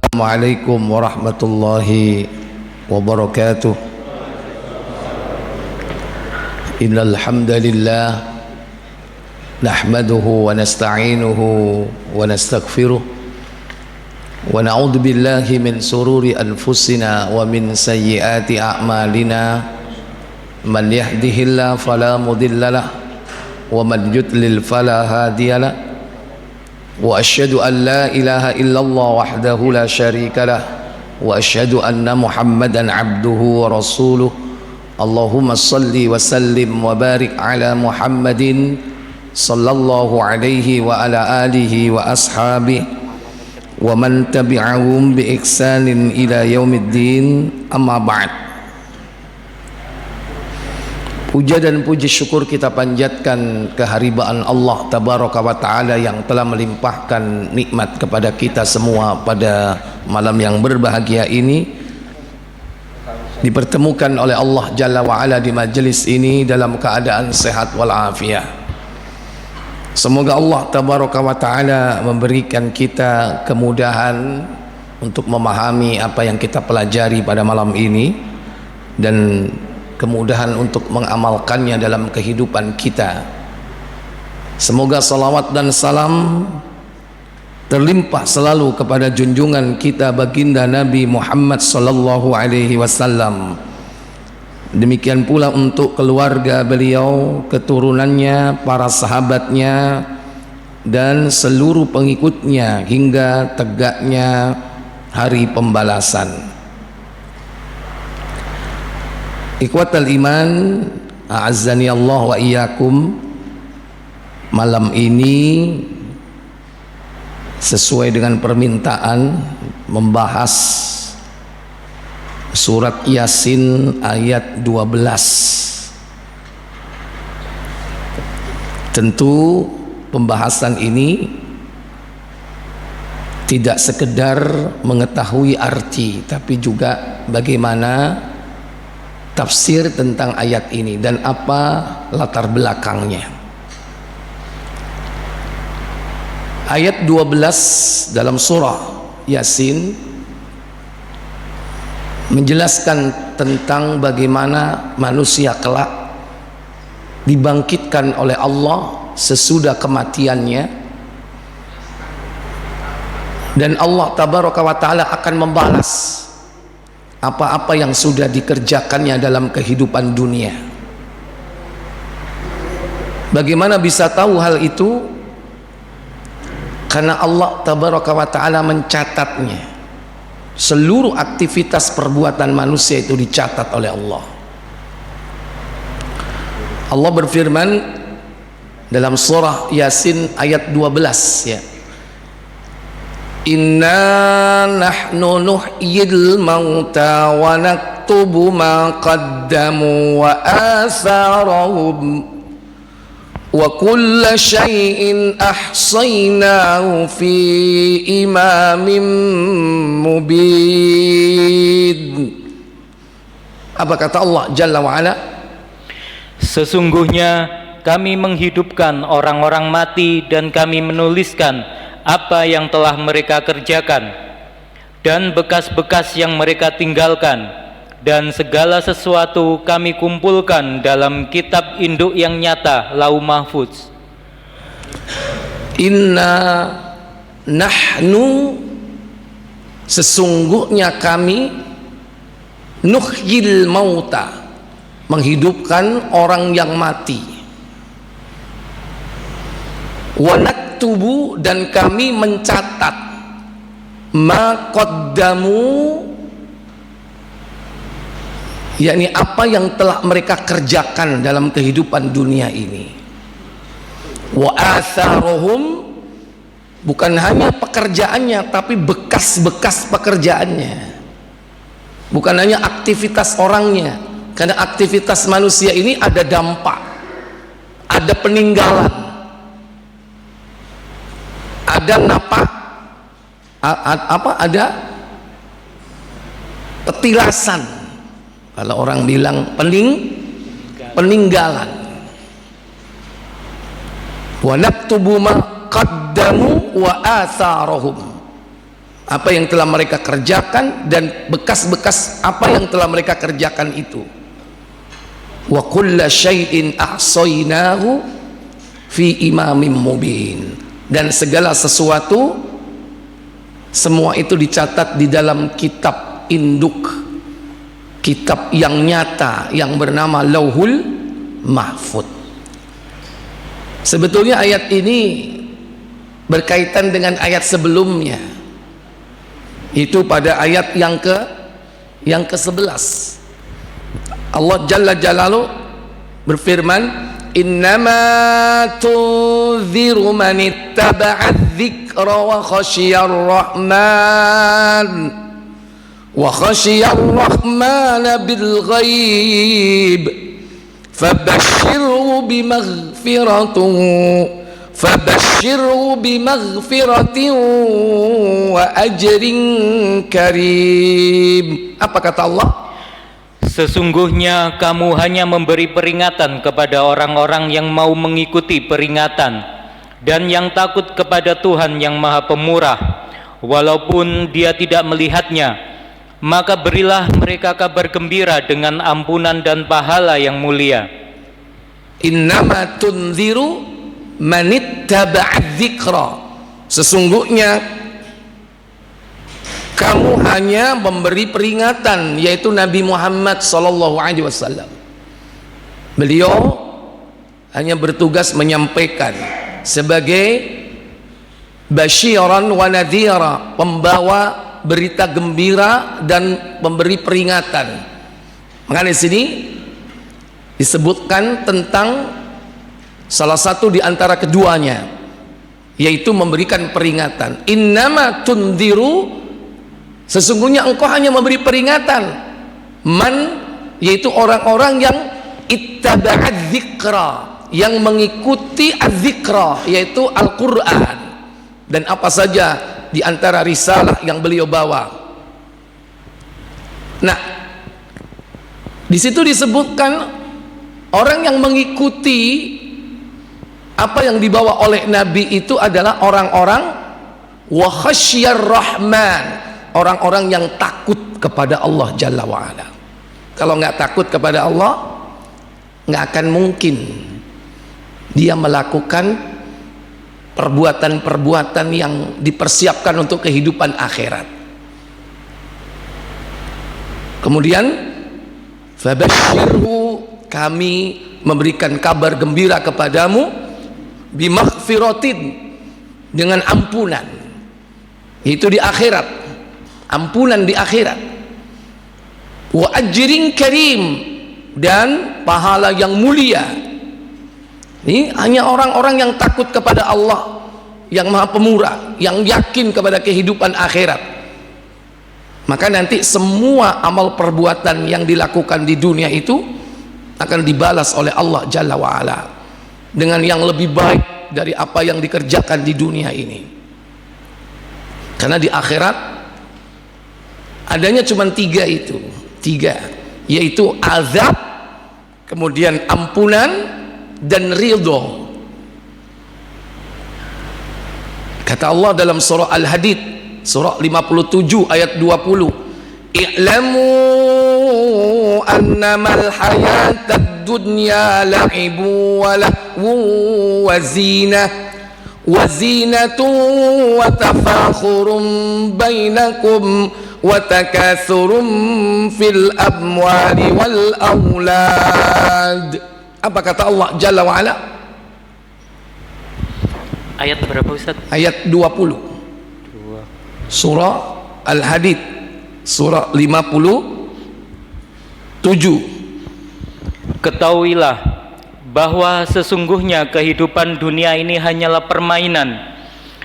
Assalamualaikum warahmatullahi wabarakatuh. Innal hamdalillah nahmaduhu wa nasta'inuhu wa nastaghfiruh wa na'udzu billahi min sururi anfusina wa min sayyiati a'malina. Man yahdihillahu fala mudhillalah wa man yudlil fala hadiyalah. Wa asyhadu an la ilaha illallah wahdahu la syarika lah wa asyhadu anna Muhammadan abduhu wa rasuluh. Allahumma salli wa sallim wa barik ala Muhammadin sallallahu alaihi wa ala alihi wa ashabihi wa man tabi'ahum bi ihsanin ila yaumiddin. Amma ba'd. Puja dan puji syukur kita panjatkan keharibaan Allah Tabaraka wa Ta'ala yang telah melimpahkan nikmat kepada kita semua pada malam yang berbahagia ini, dipertemukan oleh Allah Jalla wa Ala di majelis ini dalam keadaan sehat walafiat. Semoga Allah Tabaraka wa Ta'ala memberikan kita kemudahan untuk memahami apa yang kita pelajari pada malam ini dan kemudahan untuk mengamalkannya dalam kehidupan kita. Semoga salawat dan salam terlimpah selalu kepada junjungan kita baginda Nabi Muhammad sallallahu alaihi wasallam. Demikian pula untuk keluarga beliau, keturunannya, para sahabatnya dan seluruh pengikutnya hingga tegaknya hari pembalasan. Ikhwatal iman, a'azzani Allah wa iyyakum. Malam ini sesuai dengan permintaan membahas surat Yasin ayat 12. Tentu pembahasan ini tidak sekedar mengetahui arti, tapi juga bagaimana tafsir tentang ayat ini dan apa latar belakangnya. Ayat 12 dalam surah Yasin menjelaskan tentang bagaimana manusia kelak dibangkitkan oleh Allah sesudah kematiannya, dan Allah Tabaraka wa Ta'ala akan membalas apa-apa yang sudah dikerjakannya dalam kehidupan dunia. Bagaimana bisa tahu hal itu? Karena Allah Tabaraka wa Ta'ala mencatatnya. Seluruh aktivitas perbuatan manusia itu dicatat oleh Allah. Allah berfirman dalam surah Yasin ayat 12, ya, inna nahnu nuhyil mauta wa naktubu ma qaddamu wa atharahum wa kulla syai'in ahsaynahu fi imamin mubin. Apa kata Allah Jalla wa Ala? Sesungguhnya kami menghidupkan orang-orang mati dan kami menuliskan apa yang telah mereka kerjakan dan bekas-bekas yang mereka tinggalkan, dan segala sesuatu kami kumpulkan dalam kitab induk yang nyata, Lauh Mahfuz. Inna nahnu, sesungguhnya kami, nuhyil mauta, menghidupkan orang yang mati, wa naktubu, dan kami mencatat, ma qaddamu, yakni apa yang telah mereka kerjakan dalam kehidupan dunia ini, wa atharuhum, bukan hanya pekerjaannya tapi bekas-bekas pekerjaannya, bukan hanya aktivitas orangnya, karena aktivitas manusia ini ada dampak, ada peninggalan, ada napak, ada petilasan, kalau orang bilang peninggalan. Wa naktubu ma qaddamu wa atharahum, apa yang telah mereka kerjakan dan bekas-bekas apa yang telah mereka kerjakan itu. Wa kulla syai'in ahsaynahu fi imamin mubin, dan segala sesuatu semua itu dicatat di dalam kitab induk, kitab yang nyata yang bernama Lauhul Mahfud. Sebetulnya ayat ini berkaitan dengan ayat sebelumnya, itu pada ayat yang ke-11. Allah Jalla Jalaluhu berfirman, innama tunziru man ittaba'a dzikra wa khasyiyar rahman bil ghaib fabashshirhu bimaghfiratin wa ajrin karim. Apa kata Allah? Sesungguhnya kamu hanya memberi peringatan kepada orang-orang yang mau mengikuti peringatan dan yang takut kepada Tuhan yang Maha Pemurah, walaupun dia tidak melihatnya. Maka berilah mereka kabar gembira dengan ampunan dan pahala yang mulia. Innama tunziru manittaba'a dzikra, sesungguhnya kamu hanya memberi peringatan, yaitu Nabi Muhammad SAW. Beliau hanya bertugas menyampaikan sebagai basyiran wa nadhira, pembawa berita gembira dan memberi peringatan. Maka di sini disebutkan tentang salah satu di antara keduanya, yaitu memberikan peringatan. Innama tunziru, sesungguhnya engkau hanya memberi peringatan, man, yaitu orang-orang yang ittaba'a dzikra, yang mengikuti az-zikra, yaitu Al-Quran dan apa saja di antara risalah yang beliau bawa. Nah, di situ disebutkan orang yang mengikuti apa yang dibawa oleh Nabi itu adalah orang-orang wa khasyiyar rahman, orang-orang yang takut kepada Allah Jalla wa'ala. Kalau nggak takut kepada Allah, nggak akan mungkin dia melakukan perbuatan-perbuatan yang dipersiapkan untuk kehidupan akhirat. Kemudian fabashshirhu, kami memberikan kabar gembira kepadamu, bimaghfiratin, dengan ampunan, itu di akhirat, ampunan di akhirat, wa ajrin karim, dan pahala yang mulia. Ini hanya orang-orang yang takut kepada Allah yang Maha Pemurah, yang yakin kepada kehidupan akhirat. Maka nanti semua amal perbuatan yang dilakukan di dunia itu akan dibalas oleh Allah Jalla wa'ala dengan yang lebih baik dari apa yang dikerjakan di dunia ini. Karena di akhirat adanya cuma tiga, yaitu azab, kemudian ampunan, dan ridho. Kata Allah dalam surah Al-Hadid, surah 57 ayat 20, i'lamu annamal hayatad dunya la'ibu wa lahu wa zinatun wa tafakhurun bainakum wa takatsurun fil amwali wal aulad. Apa kata Allah Jalla wa'ala? Ayat berapa Ustaz? Ayat 20 surah Al-Hadid, surah 57. Ketahuilah bahwa sesungguhnya kehidupan dunia ini hanyalah permainan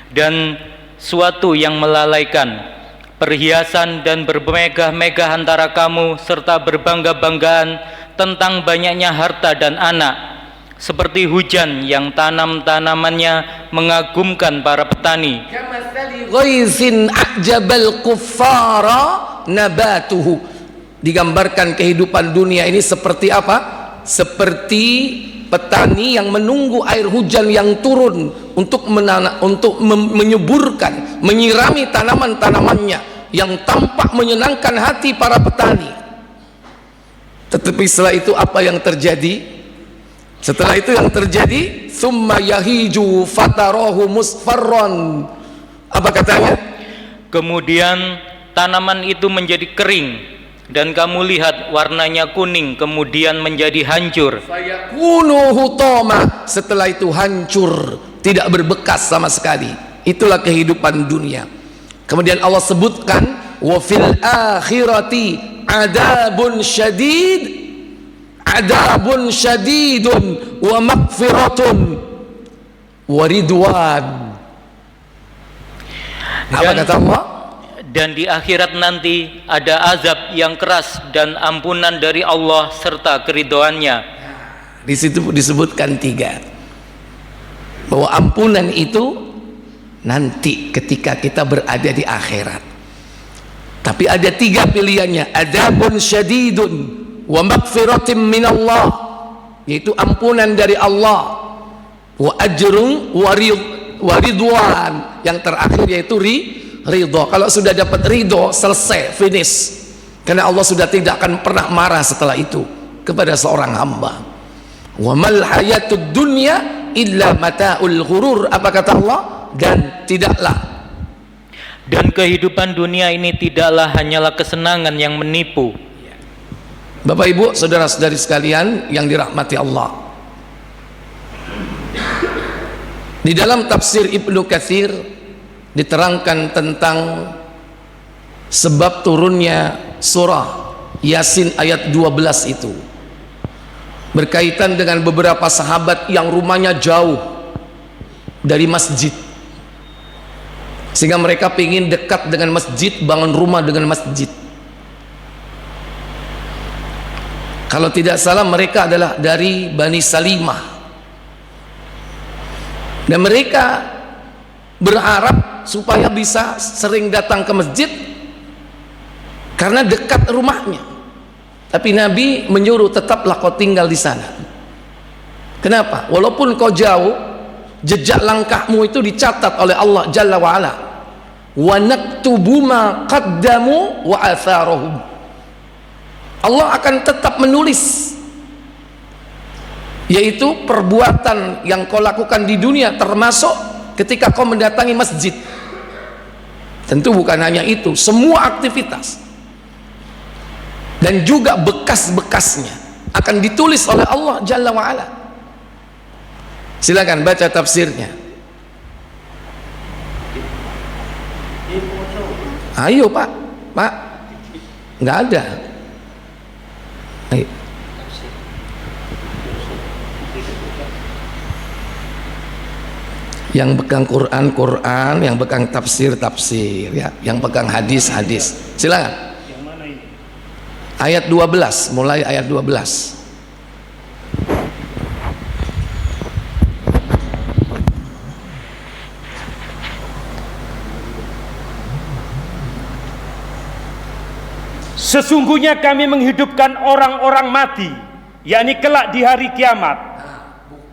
dan suatu yang melalaikan, perhiasan dan bermegah-megah antara kamu serta berbangga-banggaan tentang banyaknya harta dan anak, seperti hujan yang tanamannya mengagumkan para petani. Ghaizin a'jabal kuffara nabatuhu. Digambarkan kehidupan dunia ini seperti apa? Seperti petani yang menunggu air hujan yang turun untuk menyuburkan, menyirami tanaman-tanamannya yang tampak menyenangkan hati para petani. Tetapi setelah itu apa yang terjadi? Setelah itu yang terjadi, summa yahiju fatarahu musfarron. Apa katanya? Kemudian tanaman itu menjadi kering dan kamu lihat warnanya kuning, kemudian menjadi hancur. Fayakunu hutama. Setelah itu hancur, tidak berbekas sama sekali. Itulah kehidupan dunia. Kemudian Allah sebutkan, wa fil akhirati adabun syadid, adabun syadidun wa maghfiratun wa ridwan. Apa kata Allah? Dan di akhirat nanti ada azab yang keras dan ampunan dari Allah serta keridhoannya. Di situ disebutkan 3, bahwa ampunan itu nanti ketika kita berada di akhirat. Tapi ada 3 pilihannya, adabun syadidun wa maghfiratin minallah, yaitu ampunan dari Allah, wa ajrun wa ridwan, yang terakhir yaitu ridho. Kalau sudah dapat ridho, selesai, finish, karena Allah sudah tidak akan pernah marah setelah itu kepada seorang hamba. Wa mal hayatud dunya illa mata'ul ghurur. Apa kata Allah? Dan kehidupan dunia ini tidaklah hanyalah kesenangan yang menipu. Bapak Ibu, saudara-saudari sekalian yang dirahmati Allah, di dalam tafsir Ibnu Katsir diterangkan tentang sebab turunnya surah Yasin ayat 12 itu, berkaitan dengan beberapa sahabat yang rumahnya jauh dari masjid, sehingga mereka ingin dekat dengan masjid, bangun rumah dengan masjid. Kalau tidak salah mereka adalah dari Bani Salimah, dan mereka berharap supaya bisa sering datang ke masjid karena dekat rumahnya. Tapi Nabi menyuruh, tetaplah kau tinggal di sana. Kenapa? Walaupun kau jauh, jejak langkahmu itu dicatat oleh Allah Jalla wa'ala. Wa naktubu ma qaddamu wa atharahum. Allah akan tetap menulis, yaitu perbuatan yang kau lakukan di dunia, termasuk ketika kau mendatangi masjid. Tentu bukan hanya itu, semua aktivitas dan juga bekas-bekasnya akan ditulis oleh Allah Jalla wa'ala. Silakan baca tafsirnya. Ayo Pak, nggak ada. Ayo. Yang pegang Quran, yang pegang tafsir, ya, yang pegang hadis. Silakan. Ayat 12, mulai ayat 12. Sesungguhnya kami menghidupkan orang-orang mati, yakni kelak di hari kiamat.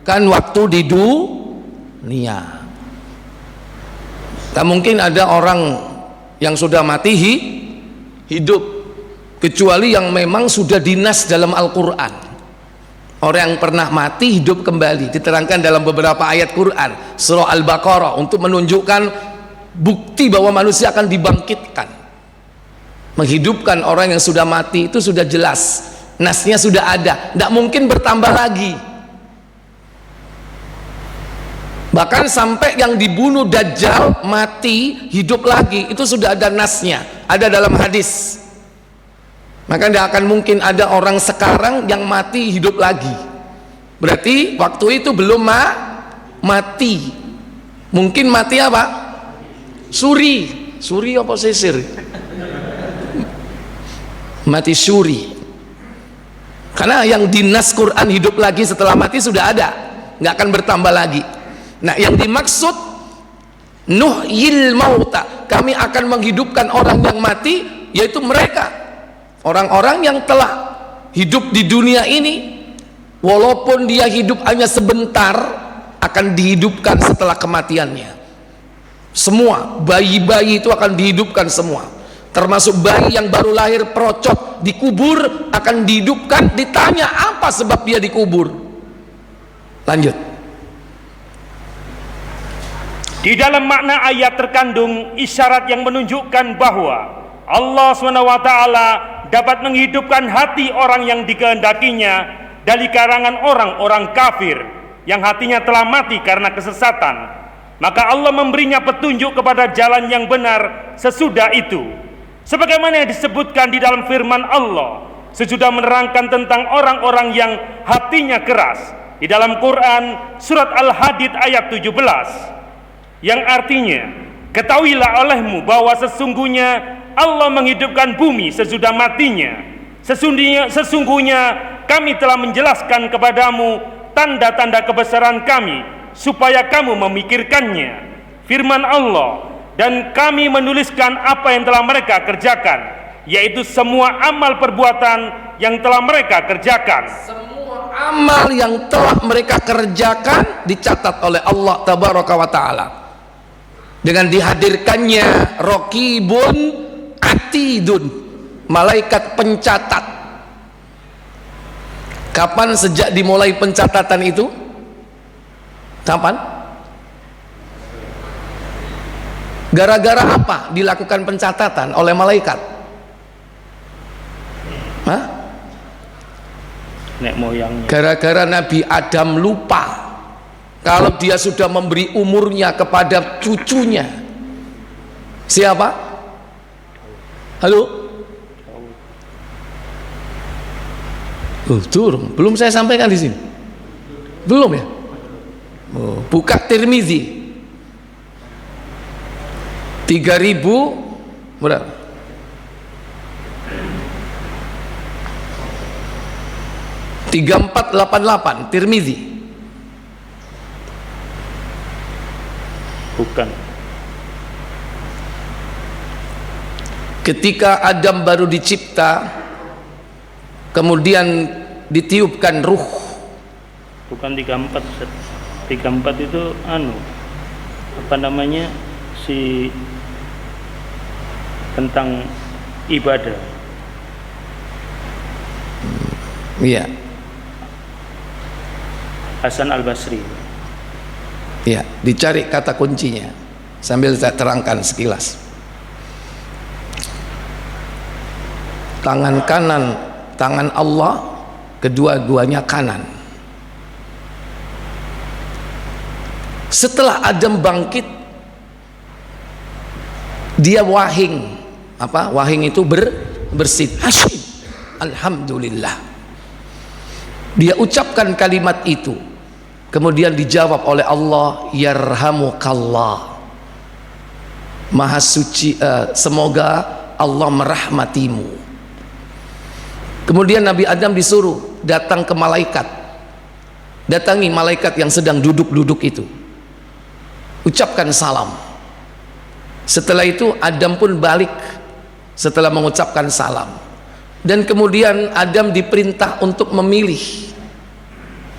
Kan waktu di dunia. Tak mungkin ada orang yang sudah mati hidup, kecuali yang memang sudah dinas dalam Al-Quran. Orang yang pernah mati hidup kembali, diterangkan dalam beberapa ayat Quran, surah Al-Baqarah, untuk menunjukkan bukti bahwa manusia akan dibangkitkan. Menghidupkan orang yang sudah mati itu sudah jelas, nasnya sudah ada, tidak mungkin bertambah lagi. Bahkan sampai yang dibunuh Dajjal mati hidup lagi, itu sudah ada nasnya, ada dalam hadis. Maka tidak akan mungkin ada orang sekarang yang mati hidup lagi. Berarti waktu itu belum mati. Mungkin mati apa? Suri apa sisir? Mati suri. Karena yang dinas Quran hidup lagi setelah mati sudah ada, nggak akan bertambah lagi. Nah, yang dimaksud nuhyil mauta, kami akan menghidupkan orang yang mati, yaitu mereka orang-orang yang telah hidup di dunia ini walaupun dia hidup hanya sebentar, akan dihidupkan setelah kematiannya. Semua bayi-bayi itu akan dihidupkan semua, termasuk bayi yang baru lahir perocot dikubur akan dihidupkan. Ditanya apa sebab dia dikubur. Lanjut. Di dalam makna ayat terkandung isyarat yang menunjukkan bahwa Allah SWT dapat menghidupkan hati orang yang dikehendakinya dari kalangan orang-orang kafir yang hatinya telah mati karena kesesatan. Maka Allah memberinya petunjuk kepada jalan yang benar sesudah itu, sebagaimana yang disebutkan di dalam firman Allah sesudah menerangkan tentang orang-orang yang hatinya keras di dalam Quran surat Al-Hadid ayat 17, yang artinya, ketahuilah olehmu bahwa sesungguhnya Allah menghidupkan bumi sesudah matinya. Sesungguhnya kami telah menjelaskan kepadamu tanda-tanda kebesaran kami supaya kamu memikirkannya. Firman Allah, dan kami menuliskan apa yang telah mereka kerjakan, yaitu semua amal perbuatan yang telah mereka kerjakan. Semua Amal yang telah mereka kerjakan dicatat oleh Allah Tabaraka wa Ta'ala dengan dihadirkannya Raqibun Atidun, malaikat pencatat. Kapan sejak dimulai pencatatan itu? Kapan? Gara-gara apa dilakukan pencatatan oleh malaikat? Hah? Nek moyangnya. Gara-gara Nabi Adam lupa kalau dia sudah memberi umurnya kepada cucunya. Siapa? Halo? Turun. Belum saya sampaikan di sini. Belum ya? Oh, buka Tirmizi 3000 berapa? 3488 Tirmizi. Bukan. Ketika Adam baru dicipta, kemudian ditiupkan ruh. Bukan 34. 34 itu apa namanya, si tentang ibadah. Iya. Hasan Al-Basri. Ya, dicari kata kuncinya sambil saya terangkan sekilas. Tangan kanan, tangan Allah, kedua-duanya kanan. Setelah Adam bangkit, dia wahing. Apa? Wahing itu bersin. Hasyim. Alhamdulillah. Dia ucapkan kalimat itu. Kemudian dijawab oleh Allah, yarhamukallah, maha suci, semoga Allah merahmatimu. Kemudian Nabi Adam disuruh datang ke malaikat. Datangi malaikat yang sedang duduk-duduk itu, ucapkan salam. Setelah itu Adam pun balik setelah mengucapkan salam. Dan kemudian Adam diperintah untuk memilih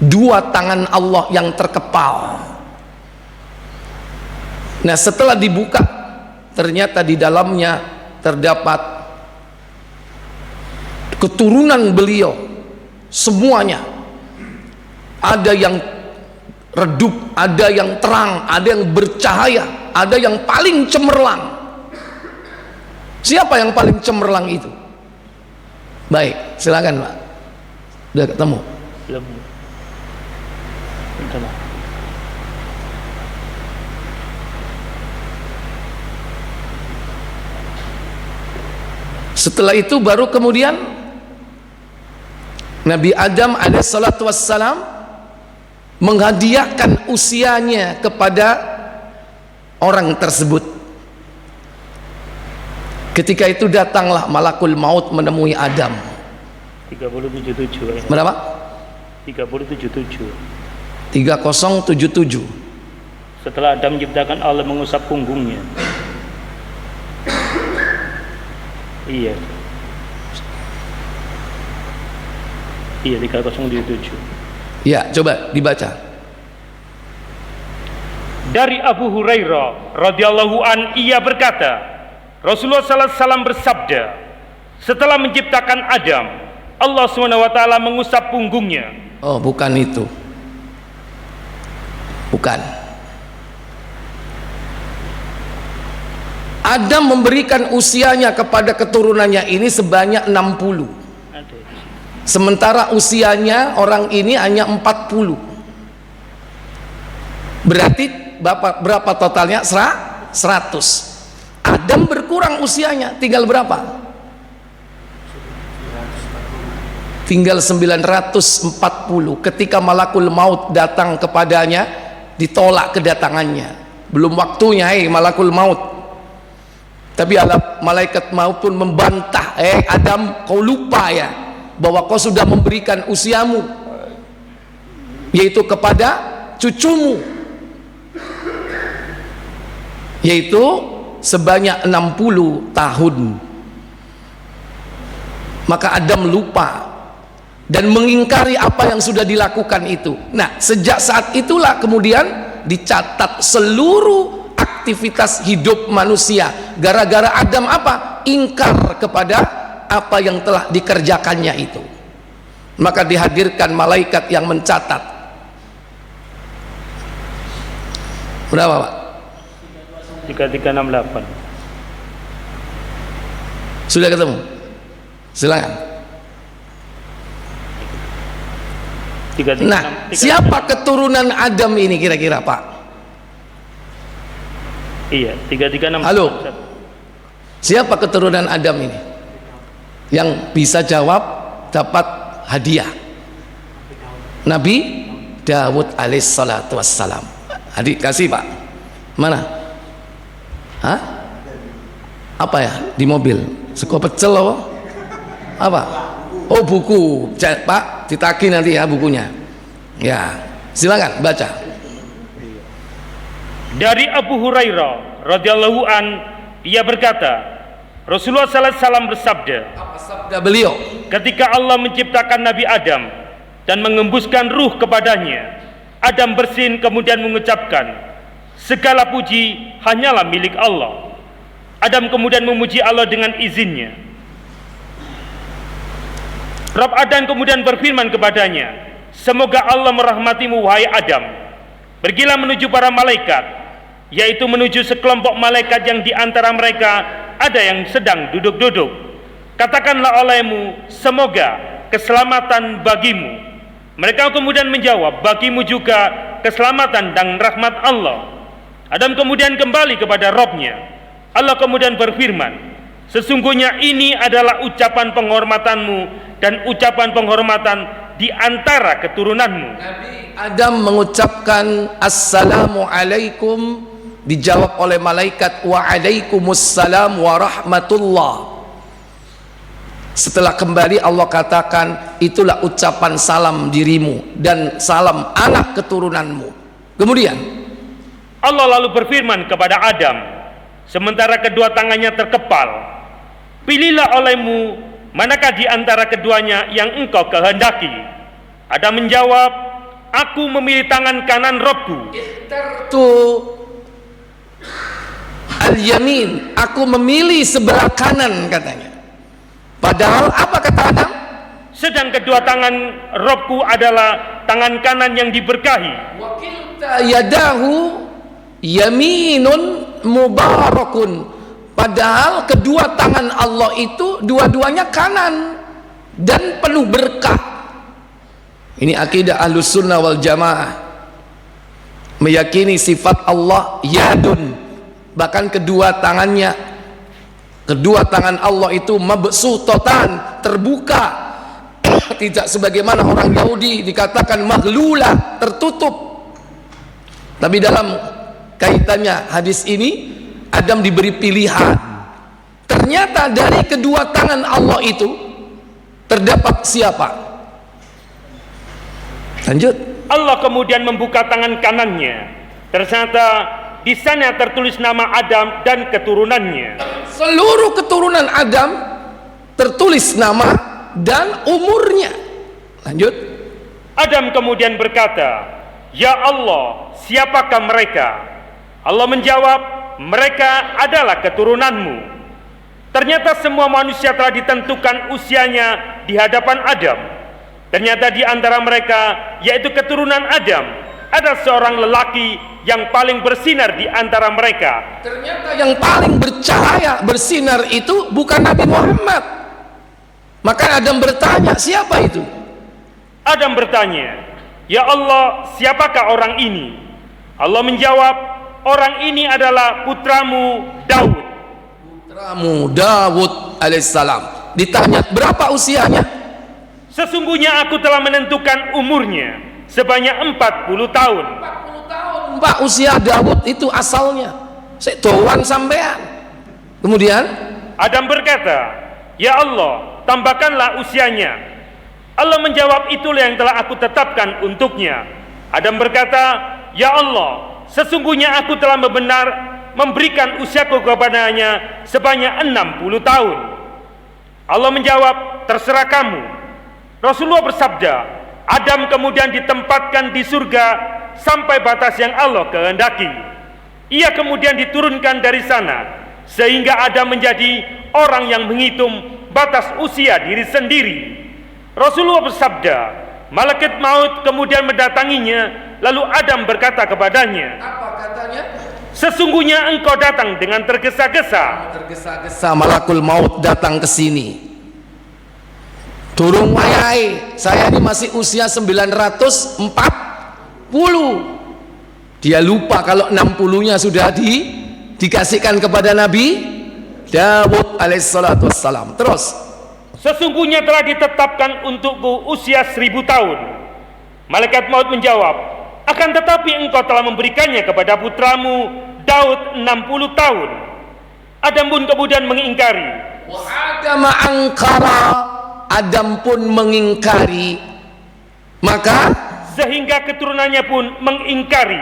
dua tangan Allah yang terkepal. Nah, setelah dibuka, ternyata di dalamnya terdapat keturunan beliau semuanya. Ada yang redup, ada yang terang, ada yang bercahaya, ada yang paling cemerlang. Siapa yang paling cemerlang itu? Baik, silakan Pak. Sudah ketemu? Belum. Bentar. Setelah itu baru kemudian Nabi Adam alaihissalatu wassalam menghadiahkan usianya kepada orang tersebut. Ketika itu datanglah malakul maut menemui Adam. 3077. Berapa? 3077. 3077. Setelah Adam menciptakan, Allah mengusap punggungnya. Iya. Iya, 3077. Ya, coba dibaca. Dari Abu Hurairah radhiyallahu an, ia berkata, Rasulullah sallallahu alaihi wasallam bersabda, setelah menciptakan Adam, Allah SWT mengusap punggungnya. Oh, bukan itu. Bukan. Adam memberikan usianya kepada keturunannya ini sebanyak 60. Sementara usianya orang ini hanya 40. Berarti berapa totalnya? 100. Adam berkurang usianya, tinggal berapa? Tinggal 940. Ketika malakul maut datang kepadanya, ditolak kedatangannya. Belum waktunya, malakul maut. Tapi malaikat maut pun membantah, Adam, kau lupa ya bahwa kau sudah memberikan usiamu, yaitu kepada cucumu, yaitu sebanyak 60 tahun. Maka Adam lupa dan mengingkari apa yang sudah dilakukan itu. Nah, sejak saat itulah kemudian dicatat seluruh aktivitas hidup manusia. Gara-gara Adam apa? Ingkar kepada apa yang telah dikerjakannya itu. Maka dihadirkan malaikat yang mencatat. Berapa, Pak? 3368. Sudah ketemu? Silakan. Nah, siapa keturunan Adam ini kira-kira, Pak? Iya, 336. Halo. Siapa keturunan Adam ini? Yang bisa jawab dapat hadiah. Nabi Dawud alaihissalatu wassalam. Adik kasih, Pak. Mana? Hah? Apa ya? Di mobil. Seko pecel apa? Oh, buku. Pak, ditagih nanti ya bukunya. Ya, silakan baca. Dari Abu Hurairah radhiyallahu an, ia berkata, Rasulullah sallallahu alaihi wasallam bersabda, Apa sabda beliau? ketika Allah menciptakan Nabi Adam dan mengembuskan ruh kepadanya, Adam bersin kemudian mengucapkan, segala puji hanyalah milik Allah. Adam kemudian memuji Allah dengan izinnya. Rabb Adam kemudian berfirman kepadanya, semoga Allah merahmatimu wahai Adam. Pergilah menuju para malaikat, yaitu menuju sekelompok malaikat yang di antara mereka ada yang sedang duduk-duduk. Katakanlah olehmu, semoga keselamatan bagimu. Mereka kemudian menjawab, bagimu juga keselamatan dan rahmat Allah. Adam kemudian kembali kepada Rabb-Nya. Allah kemudian berfirman, sesungguhnya ini adalah ucapan penghormatanmu dan ucapan penghormatan di antara keturunanmu. Nabi Adam mengucapkan assalamu alaikum, dijawab oleh malaikat wa alaikumussalam wa rahmatullah. Setelah kembali Allah katakan, itulah ucapan salam dirimu dan salam anak keturunanmu. Kemudian Allah lalu berfirman kepada Adam, sementara kedua tangannya terkepal, pilihlah olehmu manakah di antara keduanya yang engkau kehendaki. Adam menjawab, aku memilih tangan kanan Robku. Ikhtartu al-yamin, aku memilih sebelah kanan katanya. Padahal apa kata Adam? Sedang kedua tangan Robku adalah tangan kanan yang diberkahi. Wa kilta yadahu yaminun mubarakun. Padahal kedua tangan Allah itu dua-duanya kanan dan penuh berkah. Ini akidah Ahlus Sunnah wal Jamaah, meyakini sifat Allah yadun, bahkan kedua tangan Allah itu mabsutotan, terbuka, tidak sebagaimana orang Yahudi dikatakan maghlula, tertutup. Tapi dalam kaitannya hadis ini, Adam diberi pilihan. Ternyata dari kedua tangan Allah itu terdapat siapa? Lanjut. Allah kemudian membuka tangan kanannya. Ternyata di sana tertulis nama Adam dan keturunannya. Seluruh keturunan Adam tertulis nama dan umurnya. Lanjut. Adam kemudian berkata, "Ya Allah, siapakah mereka?" Allah menjawab, "Mereka adalah keturunanmu." Ternyata semua manusia telah ditentukan usianya di hadapan Adam. Ternyata di antara mereka, yaitu keturunan Adam, ada seorang lelaki yang paling bersinar di antara mereka. Ternyata yang paling bercahaya, bersinar itu bukan Nabi Muhammad. Maka Adam bertanya, siapa itu? Adam bertanya, "Ya Allah, siapakah orang ini?" Allah menjawab, "Orang ini adalah putramu Daud." Putramu Daud alaihissalam. Ditanya, berapa usianya? "Sesungguhnya aku telah menentukan umurnya sebanyak 40 tahun." 40 tahun Mbak usia Daud itu asalnya. Sedoan sampean. Kemudian Adam berkata, "Ya Allah, tambahkanlah usianya." Allah menjawab, "Itulah yang telah aku tetapkan untuknya." Adam berkata, "Ya Allah, sesungguhnya aku telah memberikan usiaku kepadanya sebanyak 60 tahun." Allah menjawab, "Terserah kamu." Rasulullah bersabda, Adam kemudian ditempatkan di surga sampai batas yang Allah kehendaki. Ia kemudian diturunkan dari sana, sehingga Adam menjadi orang yang menghitung batas usia diri sendiri. Rasulullah bersabda, malaikat maut kemudian mendatanginya, lalu Adam berkata kepadanya, apa katanya? "Sesungguhnya engkau datang dengan tergesa-gesa." Tergesa-gesa malakul maut datang ke sini. Turun wayai, saya ini masih usia 940. Dia lupa kalau 60-nya sudah dikasihkan kepada Nabi Daud alaihissalatu wassalam. Terus, "Sesungguhnya telah ditetapkan untukku usia 1000 tahun. Malaikat maut menjawab, "Akan tetapi engkau telah memberikannya kepada putramu Daud 60 tahun." Adam pun kemudian mengingkari. wa Adama angkara, Adam pun mengingkari, maka Sehingga keturunannya pun mengingkari.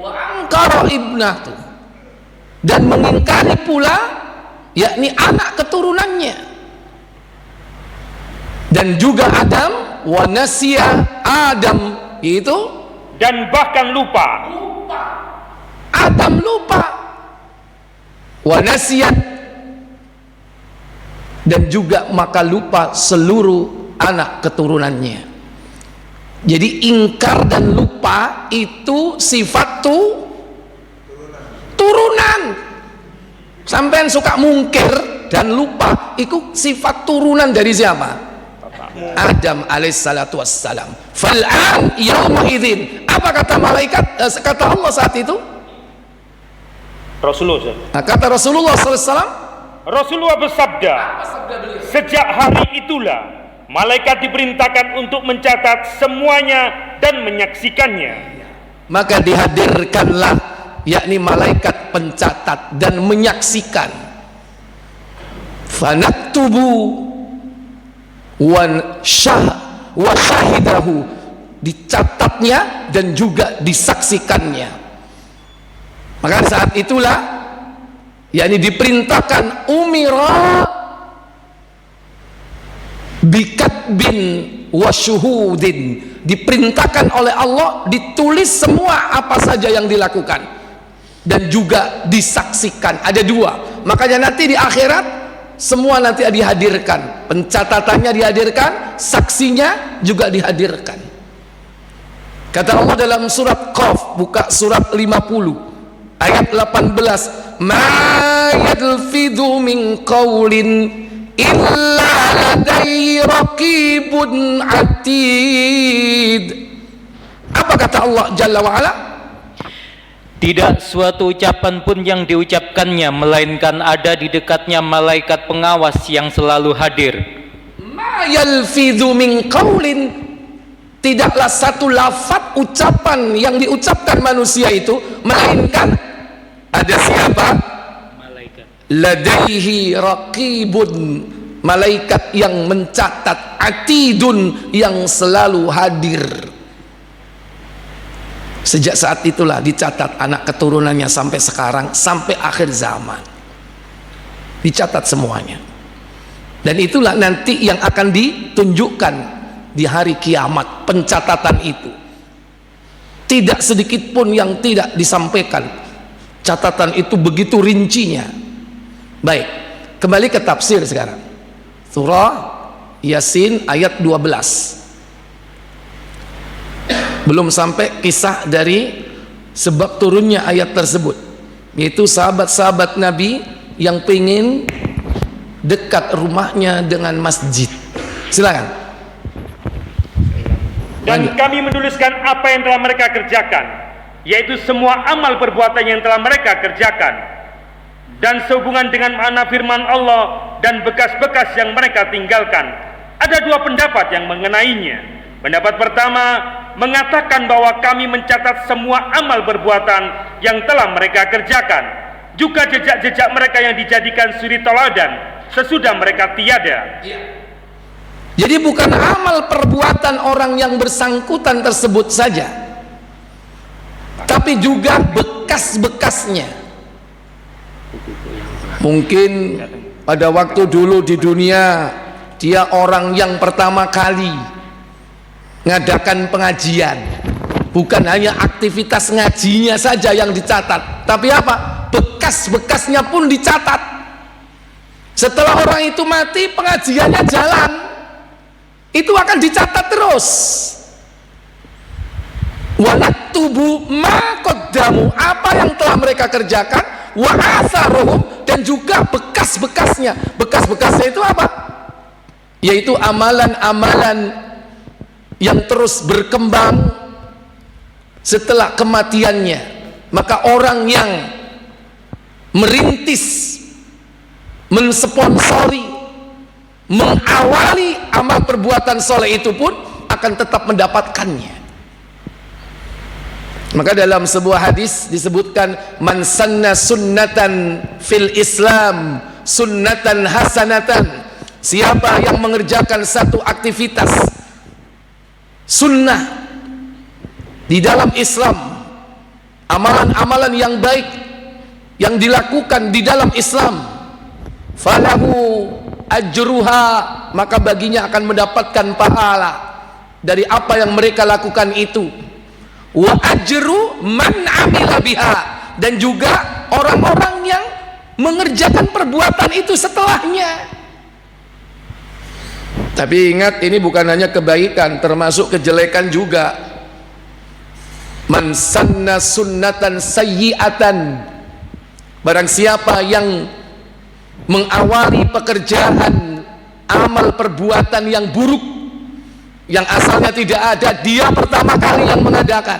wa angkara ibnatu, dan mengingkari pula yakni anak keturunannya. Dan juga Adam wa nasiya, Adam itu Dan bahkan lupa. Adam lupa, wa nasiyat, dan juga maka lupa seluruh anak keturunannya. Jadi ingkar dan lupa itu sifat turunan. Sampean suka mungkir dan lupa, itu sifat turunan dari siapa? Adam alaihissalatu wassalam. Fal'an yawma idzin, apa kata malaikat, kata Allah saat itu? Rasulullah. Kata Rasulullah SAW, Rasulullah bersabda, "Sejak hari itulah malaikat diperintahkan untuk mencatat semuanya dan menyaksikannya." maka dihadirkanlah yakni malaikat pencatat dan menyaksikan. Fanaktubu wa syahidahu, dicatatnya dan juga disaksikannya. Maka saat itulah yakni diperintahkan umira bikatbin wa syuhudin, diperintahkan oleh Allah ditulis semua apa saja yang dilakukan dan juga disaksikan. Ada dua, makanya nanti di akhirat semua nanti dihadirkan, pencatatannya dihadirkan, saksinya juga dihadirkan. Kata Allah dalam surat Qaf, buka surat 50 ayat 18, ma yalfidhu min qawlin illa ladayhi raqibun atid. Apa kata Allah Jalla wa'ala? Tidak suatu ucapan pun yang diucapkannya melainkan ada di dekatnya malaikat pengawas yang selalu hadir. Ma yalfidhu min qawlin, tidaklah satu lafaz ucapan yang diucapkan manusia itu melainkan ada siapa? Malaikat. Ladaihi raqibun, malaikat yang mencatat, atidun, yang selalu hadir. Sejak saat itulah dicatat anak keturunannya sampai sekarang, sampai akhir zaman dicatat semuanya. Dan itulah nanti yang akan ditunjukkan di hari kiamat pencatatan itu. Tidak sedikit pun yang tidak disampaikan. Catatan itu begitu rincinya. Baik, kembali ke tafsir sekarang. Surah Yasin ayat 12. Belum sampai kisah dari sebab turunnya ayat tersebut, yaitu sahabat-sahabat Nabi yang pengen dekat rumahnya dengan masjid. Silakan. Dan kami menuliskan apa yang telah mereka kerjakan, yaitu semua amal perbuatan yang telah mereka kerjakan, dan sehubungan dengan makna firman Allah dan bekas-bekas yang mereka tinggalkan. Ada dua pendapat yang mengenainya. Pendapat pertama mengatakan bahwa kami mencatat semua amal perbuatan yang telah mereka kerjakan, juga jejak-jejak mereka yang dijadikan suri teladan sesudah mereka tiada. Jadi bukan amal perbuatan orang yang bersangkutan tersebut saja, tapi juga bekas-bekasnya. Mungkin pada waktu dulu di dunia dia orang yang pertama kali ngadakan pengajian. Bukan hanya aktivitas ngajinya saja yang dicatat, tapi apa? Bekas-bekasnya pun dicatat. Setelah orang itu mati, pengajiannya jalan, itu akan dicatat terus. Wa naktubu ma qaddamu, apa yang telah mereka kerjakan, wa atharuhum, dan juga bekas-bekasnya. Bekas-bekasnya itu apa? Yaitu amalan-amalan yang terus berkembang setelah kematiannya. Maka orang yang merintis, mensponsori, mengawali amal perbuatan soleh itu pun akan tetap mendapatkannya. Maka dalam sebuah hadis disebutkan, man sanna sunnatan fil Islam sunnatan hasanatan, siapa yang mengerjakan satu aktivitas sunnah di dalam Islam, amalan-amalan yang baik yang dilakukan di dalam Islam, falahu ajruha, maka baginya akan mendapatkan pahala dari apa yang mereka lakukan itu. Wa ajru man amila biha, dan juga orang-orang yang mengerjakan perbuatan itu setelahnya. Tapi ingat, ini bukan hanya kebaikan, termasuk kejelekan juga. Man sanna sunnatan sayyi'atan, barang siapa yang mengawali pekerjaan amal perbuatan yang buruk, yang asalnya tidak ada, dia pertama kali yang mengadakan,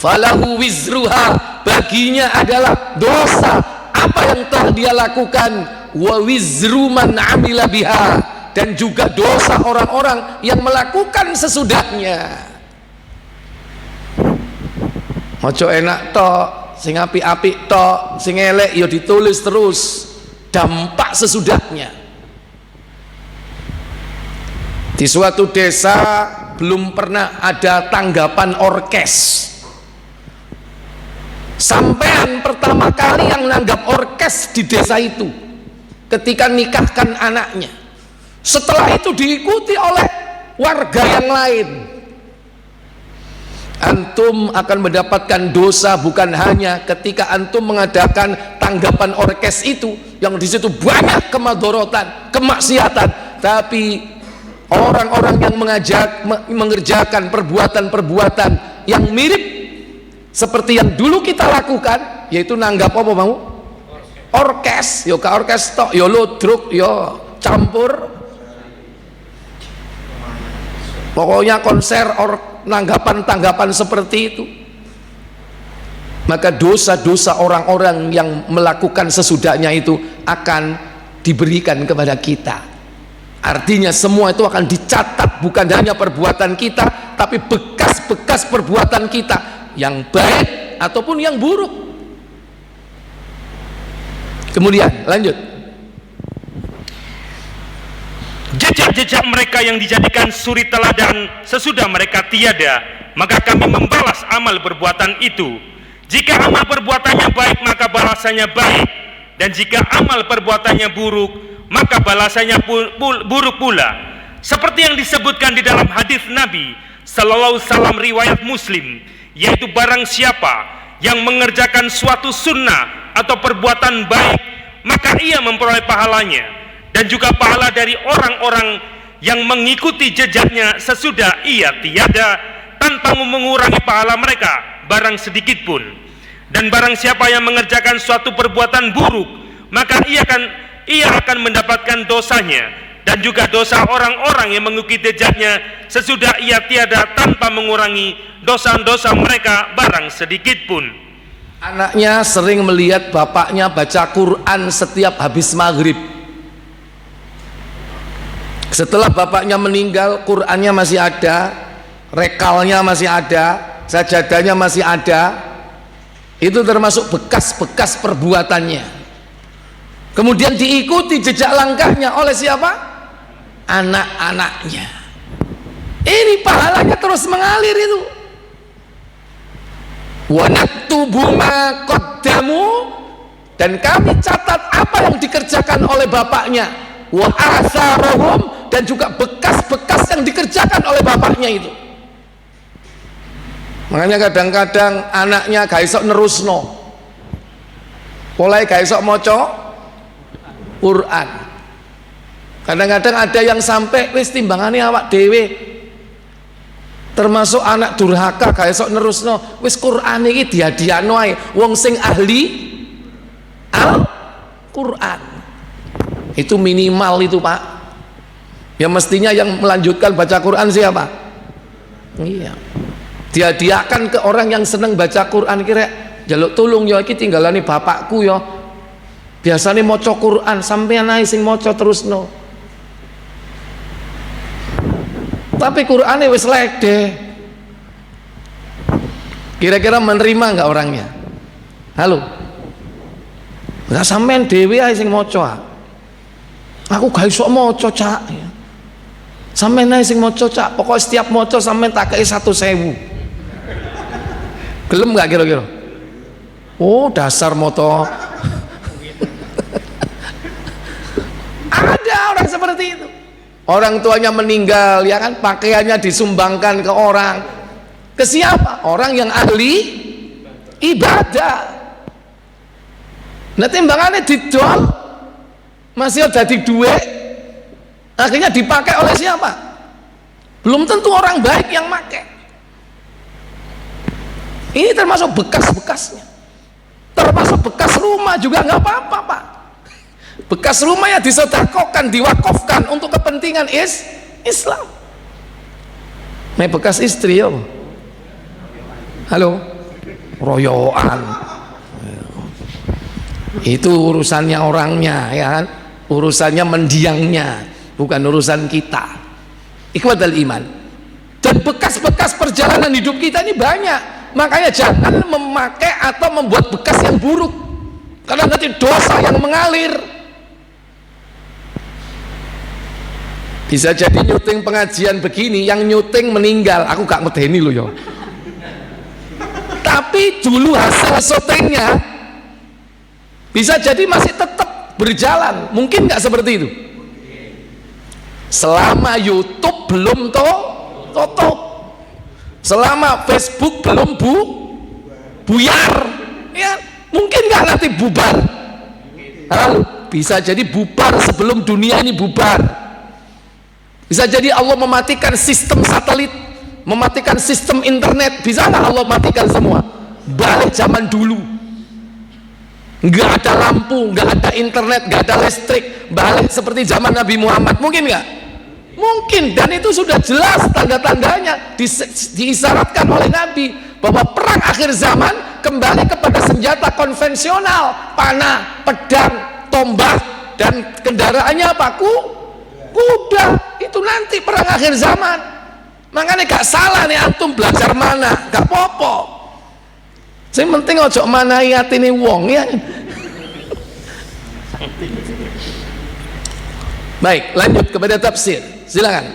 falahu wizruha, baginya adalah dosa apa yang telah dia lakukan, wa wizru man amila biha, dan juga dosa orang-orang yang melakukan sesudahnya. Ojo enak tok, sing apik-apik tok, sing elek ya ditulis terus dampak sesudahnya. Di suatu desa belum pernah ada tanggapan orkes. Sampean pertama kali yang nanggap orkes di desa itu ketika nikahkan anaknya. Setelah itu diikuti oleh warga yang lain. Antum akan mendapatkan dosa bukan hanya ketika antum mengadakan tanggapan orkes itu, yang di situ banyak kemadorotan, kemaksiatan, tapi orang-orang yang mengerjakan perbuatan-perbuatan yang mirip seperti yang dulu kita lakukan, yaitu nanggap apa mau? Orkes, yo ka orkes tok, yo ludruk, yo campur. Pokoknya konser tanggapan seperti itu. Maka dosa-dosa orang-orang yang melakukan sesudahnya itu akan diberikan kepada kita. Artinya semua itu akan dicatat, bukan hanya perbuatan kita, tapi bekas-bekas perbuatan kita, yang baik ataupun yang buruk. Kemudian lanjut, jejak-jejak mereka yang dijadikan suri teladan sesudah mereka tiada, maka kami membalas amal perbuatan itu. Jika amal perbuatannya baik, maka balasannya baik, dan jika amal perbuatannya buruk, maka balasannya buruk pula. seperti yang disebutkan di dalam hadis Nabi sallallahu alaihi wasallam riwayat Muslim, yaitu barang siapa yang mengerjakan suatu sunnah atau perbuatan baik, maka ia memperoleh pahalanya dan juga pahala dari orang-orang yang mengikuti jejaknya sesudah ia tiada, tanpa mengurangi pahala mereka barang sedikit pun. Dan barang siapa yang mengerjakan suatu perbuatan buruk, maka ia akan mendapatkan dosanya dan juga dosa orang-orang yang mengikuti jejaknya sesudah ia tiada, tanpa mengurangi dosa-dosa mereka barang sedikit pun. Anaknya sering melihat bapaknya baca Quran setiap habis maghrib. Setelah bapaknya meninggal, Qurannya masih ada, rekalnya masih ada, sajadahnya masih ada. Itu termasuk bekas-bekas perbuatannya. Kemudian diikuti jejak langkahnya oleh siapa? Anak-anaknya. Ini pahalanya terus mengalir itu. Wa naktubu ma qaddamu, dan kami catat apa yang dikerjakan oleh bapaknya. Wa atharuhum, dan juga bekas-bekas yang dikerjakan oleh bapaknya itu. Makanya kadang-kadang anaknya gak iso nerusno, mulai gak iso maca Quran. Kadang-kadang ada yang sampai wis timbangane awak dhewe, termasuk anak durhaka gak iso nerusno, wis Quran iki diadiano ae wong sing ahli Al-Quran. Itu minimal itu, Pak. Ya mestinya yang melanjutkan baca Quran siapa? Iya, dihadiahkan ke orang yang seneng baca Quran. Kira jaluk tulung ya, iki tinggalane bapakku ya, biasanya maca Quran, sampeyan ae sing maca terusno. Tapi Qur'ane wis lede. Kira-kira menerima enggak orangnya? Halo, enggak, sampean dhewe ae sing maca. Aku gak iso maca, Cak. Sampeyan ae sing maca, Cak. Pokoknya setiap maca sampeyan tak kei 1.000. Gelem enggak kira-kira? Oh, dasar moto. Ada orang seperti itu. Orang tuanya meninggal, ya kan, pakaiannya disumbangkan ke orang. Ke siapa? Orang yang ahli ibadah. Nah, timbangannya didol, masih ada di duit, akhirnya dipakai oleh siapa? Belum tentu orang baik yang pakai. Ini termasuk bekas-bekasnya. Termasuk bekas rumah juga nggak apa-apa, Pak. Bekas rumahnya disedekahkan, diwakafkan untuk kepentingan Islam. Ini bekas istri ya. Halo, royoan. Itu urusannya orangnya, ya kan? Urusannya mendiangnya, bukan urusan kita. Ikhwatal iman. Dan bekas-bekas perjalanan hidup kita ini banyak. Makanya jangan memakai atau membuat bekas yang buruk, karena nanti dosa yang mengalir. Bisa jadi nyuting pengajian begini, yang nyuting meninggal, aku gak ngedeni loh ya. Tapi dulu hasil syutingnya bisa jadi masih tetap berjalan. Mungkin gak seperti itu? Selama YouTube belum tutup, selama Facebook belum buyar, ya mungkin gak nanti bubar? Halo, bisa jadi bubar sebelum dunia ini bubar. Bisa jadi Allah mematikan sistem satelit, mematikan sistem internet. Bisa nggak Allah matikan semua? Balik zaman dulu, nggak ada lampu, nggak ada internet, nggak ada listrik, balik seperti zaman Nabi Muhammad. Mungkin nggak? Mungkin. Dan itu sudah jelas tanda-tandanya, diisyaratkan oleh Nabi bahwa perang akhir zaman kembali kepada senjata konvensional, panah, pedang, tombak, dan kendaraannya apa? Kuda. Itu nanti perang akhir zaman. Makanya gak salah nih antum belajar mana, gak apa-apa. Yang penting ojo manai atine wong, ya. Baik, lanjut kepada tafsir. Silakan.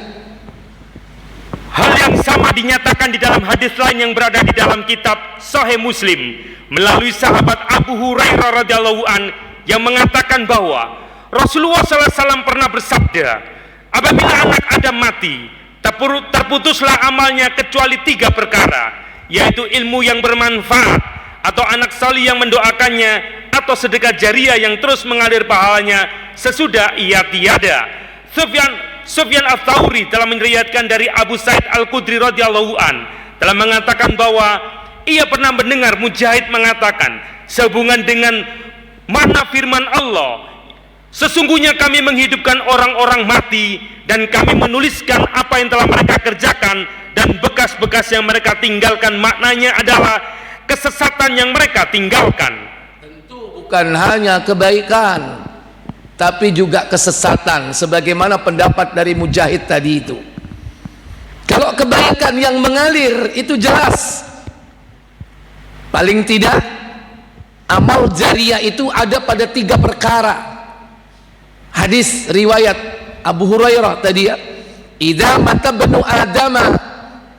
Hal yang sama dinyatakan di dalam hadis lain yang berada di dalam kitab Sahih Muslim melalui sahabat Abu Hurairah radhiyallahu an, yang mengatakan bahwa Rasulullah SAW pernah bersabda, Apabila anak Adam mati, terputuslah amalnya kecuali 3 perkara, yaitu ilmu yang bermanfaat, atau anak salih yang mendoakannya, atau sedekah jariah yang terus mengalir pahalanya sesudah ia tiada. Sufyan Ats-Tsauri telah meriwayatkan dari Abu Sa'id Al-Khudri radhiyallahu an telah mengatakan bahwa ia pernah mendengar Mujahid mengatakan sehubungan dengan makna firman Allah, sesungguhnya kami menghidupkan orang-orang mati dan kami menuliskan apa yang telah mereka kerjakan dan bekas-bekas yang mereka tinggalkan, maknanya adalah kesesatan yang mereka tinggalkan. Tentu bukan hanya kebaikan, tapi juga kesesatan, sebagaimana pendapat dari Mujahid tadi itu. Kalau kebaikan yang mengalir itu jelas, paling tidak amal jariah itu ada pada 3 perkara. Hadis riwayat Abu Hurairah tadi ya, idza mata banu adama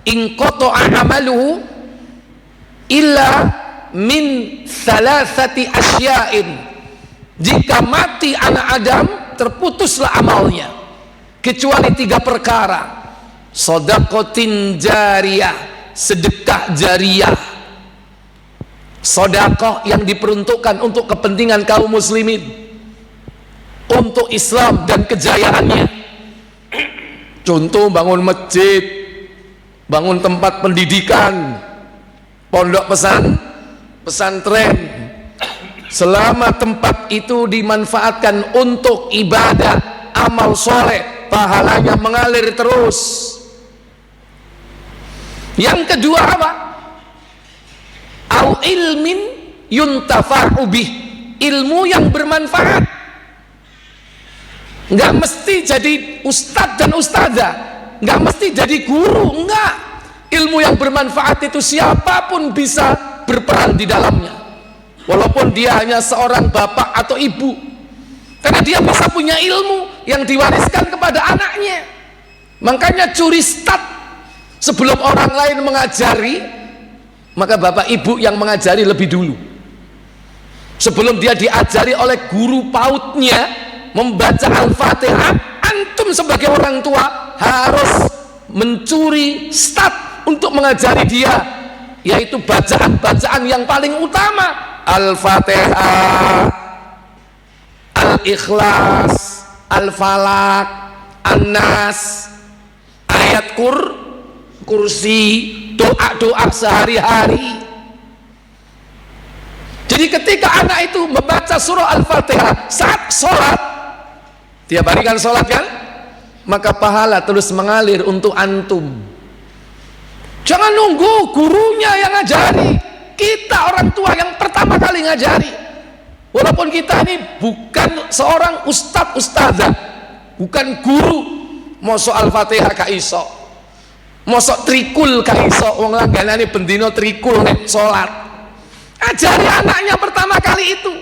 in qata'a amaluhu illa min thalathati asya'in. Jika mati anak Adam, terputuslah amalnya kecuali 3 perkara. Shadaqatin jariyah, sedekah jariah, sedekah yang diperuntukkan untuk kepentingan kaum muslimin, untuk Islam dan kejayaannya. Contoh bangun masjid, bangun tempat pendidikan, pondok pesantren. Selama tempat itu dimanfaatkan untuk ibadah, amal soleh, pahalanya mengalir terus. Yang kedua apa? Au ilmin yuntafa'u bih, ilmu yang bermanfaat. Enggak mesti jadi ustadz dan ustadzah, enggak mesti jadi guru, enggak. Ilmu yang bermanfaat itu siapapun bisa berperan di dalamnya, walaupun dia hanya seorang bapak atau ibu, karena dia bisa punya ilmu yang diwariskan kepada anaknya. Makanya curi start sebelum orang lain mengajari, maka bapak ibu yang mengajari lebih dulu. Sebelum dia diajari oleh guru pautnya membaca Al-Fatihah, antum sebagai orang tua harus mencuri start untuk mengajari dia, yaitu bacaan-bacaan yang paling utama: Al-Fatihah, Al-Ikhlas, Al-Falaq, An-Nas, ayat kursi, doa-doa sehari-hari. Jadi ketika anak itu membaca surah Al-Fatihah saat sholat, tiap hari kan sholat kan, maka pahala terus mengalir untuk antum. Jangan nunggu gurunya yang ngajari, kita orang tua yang pertama kali ngajari. Walaupun kita ini bukan seorang ustadz ustadzah, bukan guru, mosok Al-Fatihah ka iso, mosok trikul ka iso, wong langganane bendino trikul nek salat. Ajari anaknya pertama kali itu.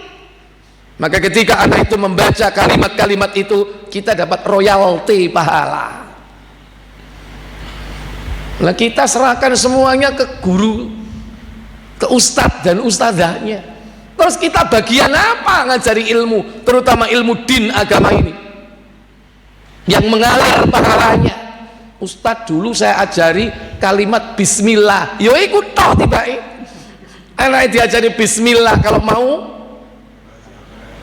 Maka ketika anak itu membaca kalimat-kalimat itu, kita dapat royalti pahala. Nah, kita serahkan semuanya ke guru, ke ustadz dan ustadzahnya. Terus kita bagian apa ngajari ilmu, terutama ilmu din agama ini yang mengalir pahalanya? Ustadz dulu saya ajari kalimat bismillah, yo ikut toh tiba-tiba anak diajari bismillah kalau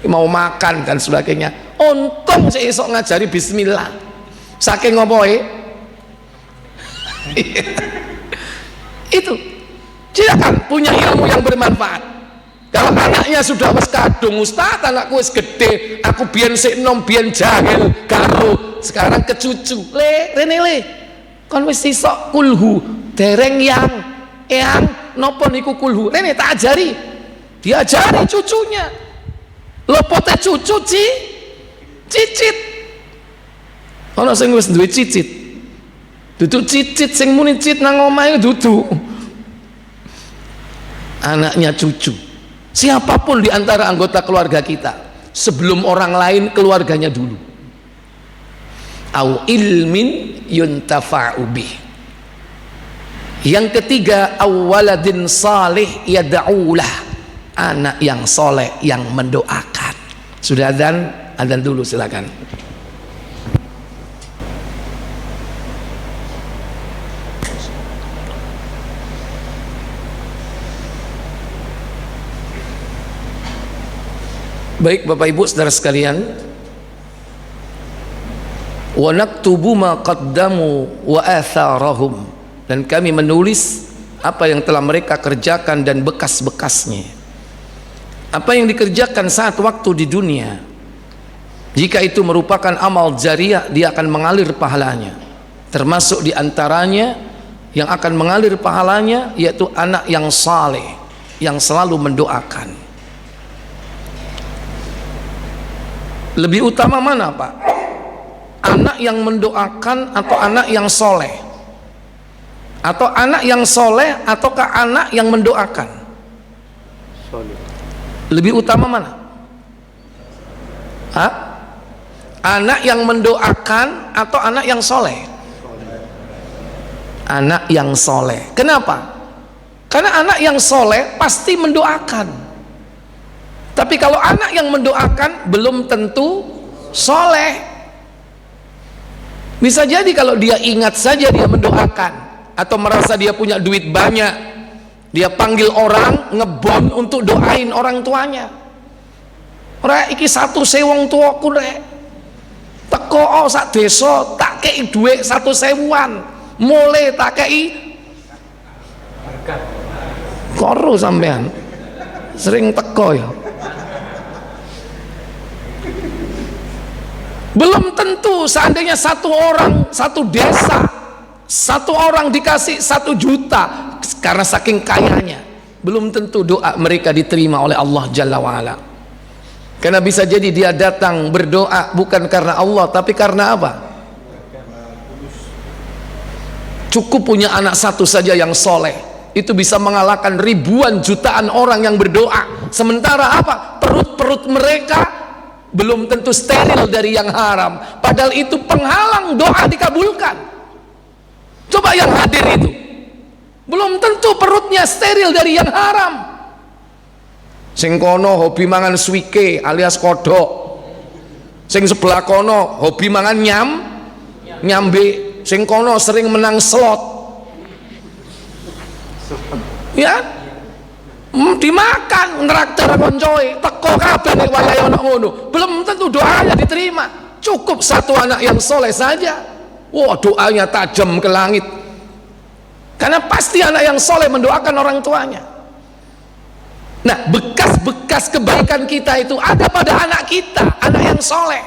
mau makan dan sebagainya. Untung saya esok ngajari bismillah, saking ngopoe itu. Silakan punya ilmu yang bermanfaat. Kalau anaknya sudah wis kadung, ustaz anakku wis gede, aku biyen sik nom biyen jahil karo, sekarang ke cucu rene le kon wis isok kulhu dereng yang nopo niku kulhu rene tak ajari, diajari cucunya. Lopote cucu cicit ana sing wis duwe cicit, duduk cicit sing muni cicit nang omahe duduk anaknya cucu. Siapapun di antara anggota keluarga kita, sebelum orang lain keluarganya dulu. Au ilmin yuntafa'u bih. Yang ketiga, awaladin salih yad'ulah, anak yang soleh yang mendoakan. Sudah adzan dulu silakan. Baik Bapak Ibu saudara sekalian, wa naktubu ma qaddamu wa atharahum, dan kami menulis apa yang telah mereka kerjakan dan bekas-bekasnya. Apa yang dikerjakan saat waktu di dunia, jika itu merupakan amal jariah, dia akan mengalir pahalanya. Termasuk diantaranya yang akan mengalir pahalanya yaitu anak yang saleh yang selalu mendoakan. Lebih utama mana Pak? Anak yang mendoakan atau anak yang soleh? Atau anak yang soleh ataukah anak yang mendoakan? Lebih utama mana? Hah? Anak yang mendoakan atau anak yang soleh? Anak yang soleh. Kenapa? Karena anak yang soleh pasti mendoakan. Tapi kalau anak yang mendoakan belum tentu soleh. Bisa jadi kalau dia ingat saja dia mendoakan, atau merasa dia punya duit banyak, dia panggil orang ngebon untuk doain orang tuanya. Rek iki satu sewong tuaku rek, teko sak desa tak kei duit 1.000-an, mulai tak kei koro sampean sering teko ya. Belum tentu seandainya satu orang, satu desa, satu orang dikasih 1 juta karena saking kayanya, belum tentu doa mereka diterima oleh Allah Jalla wa'ala. Karena bisa jadi dia datang berdoa bukan karena Allah, tapi karena apa? Cukup punya anak satu saja yang soleh, itu bisa mengalahkan ribuan jutaan orang yang berdoa. Sementara apa? Perut-perut mereka belum tentu steril dari yang haram, padahal itu penghalang doa dikabulkan. Coba yang hadir itu belum tentu perutnya steril dari yang haram. Sing kono hobi mangan swike alias kodok, sing sebelah kono hobi mangan nyambe, sing kono sering menang slot ya, dimakan ngeraktir koncoe teko kabeh nek wayahe ana ngono, belum tentu doanya diterima. Cukup satu anak yang soleh saja, wah doanya tajam ke langit, karena pasti anak yang soleh mendoakan orang tuanya. Nah, bekas-bekas kebaikan kita itu ada pada anak kita, anak yang soleh.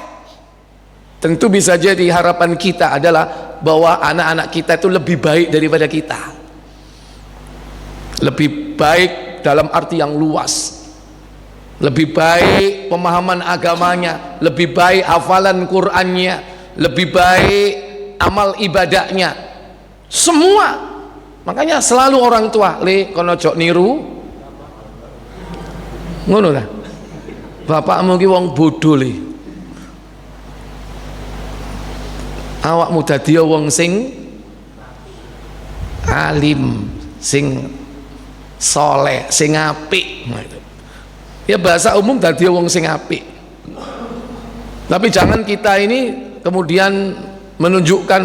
Tentu bisa jadi harapan kita adalah bahwa anak-anak kita itu lebih baik daripada kita, lebih baik dalam arti yang luas, lebih baik pemahaman agamanya, lebih baik hafalan Qur'annya, lebih baik amal ibadahnya, semua. Makanya selalu orang tua le kono jok niru ngono lah, bapakmu ki wong bodoh le, awakmu dadi wong sing alim, sing soleh, sing apik. Ya bahasa umum dadi wong sing apik. Tapi jangan kita ini kemudian menunjukkan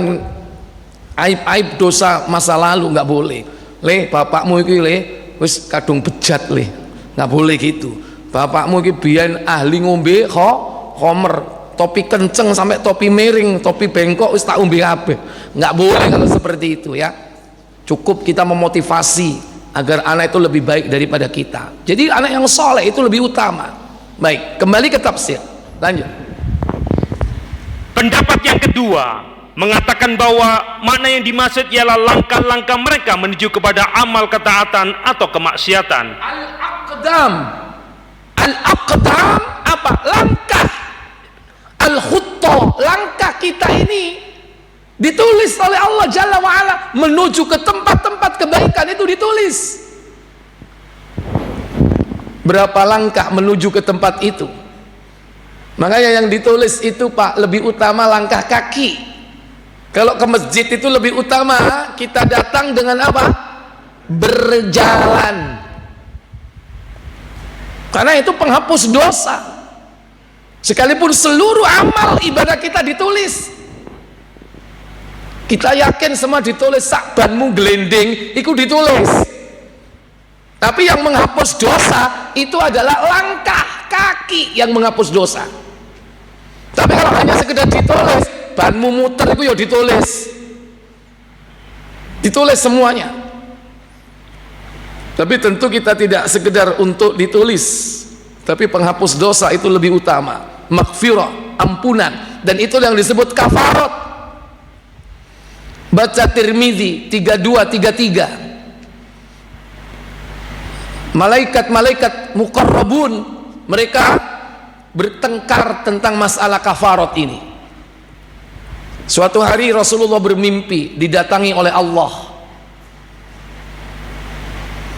aib-aib dosa masa lalu, nggak boleh. Le bapakmu iki le wis kadung bejat le, nggak boleh gitu. Bapakmu iki biyen ahli ngombe khomer, topi kenceng sampai topi miring, topi bengkok wis tak umbe kabeh. Nggak boleh kalau seperti itu ya. Cukup kita memotivasi agar anak itu lebih baik daripada kita. Jadi anak yang soleh itu lebih utama. Baik, kembali ke tafsir, lanjut. Pendapat yang kedua mengatakan bahwa makna yang dimaksud ialah langkah-langkah mereka menuju kepada amal ketaatan atau kemaksiatan. Al-aqdam apa? Langkah. Al-khutta, langkah kita ini ditulis oleh Allah Jalla wa'ala menuju ke tempat-tempat kebaikan, itu ditulis. Berapa langkah menuju ke tempat itu? Makanya yang ditulis itu Pak, lebih utama langkah kaki. Kalau ke masjid itu lebih utama kita datang dengan apa? Berjalan. Karena itu penghapus dosa. Sekalipun seluruh amal ibadah kita ditulis, kita yakin semua ditulis, sakbanmu gelending itu ditulis. Tapi yang menghapus dosa itu adalah langkah kaki yang menghapus dosa. Tapi kalau hanya sekedar ditulis, banmu muter itu ya ditulis semuanya. Tapi tentu kita tidak sekedar untuk ditulis, tapi penghapus dosa itu lebih utama. Maghfirah, ampunan, dan itu yang disebut kafarat. Baca Tirmidzi 3233. Malaikat-malaikat muqarrabun mereka bertengkar tentang masalah kafarat ini. Suatu hari Rasulullah bermimpi didatangi oleh Allah.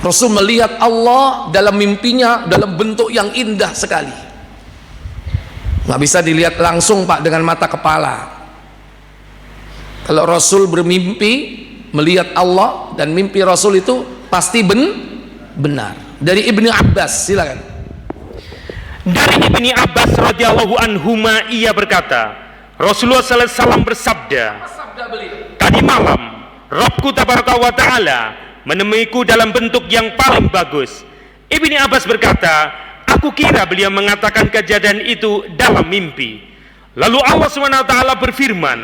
Rasul melihat Allah dalam mimpinya dalam bentuk yang indah sekali. Nggak bisa dilihat langsung Pak dengan mata kepala. Kalau Rasul bermimpi melihat Allah, dan mimpi Rasul itu pasti benar. Dari Ibnu Abbas, silakan. Dari Ibnu Abbas radhiyallahu anhuma ia berkata, Rasulullah sallallahu alaihi wasallam bersabda, tadi malam Rabbku tabaraka wa taala menemuiku dalam bentuk yang paling bagus. Ibnu Abbas berkata, aku kira beliau mengatakan kejadian itu dalam mimpi. Lalu Allah SWT berfirman,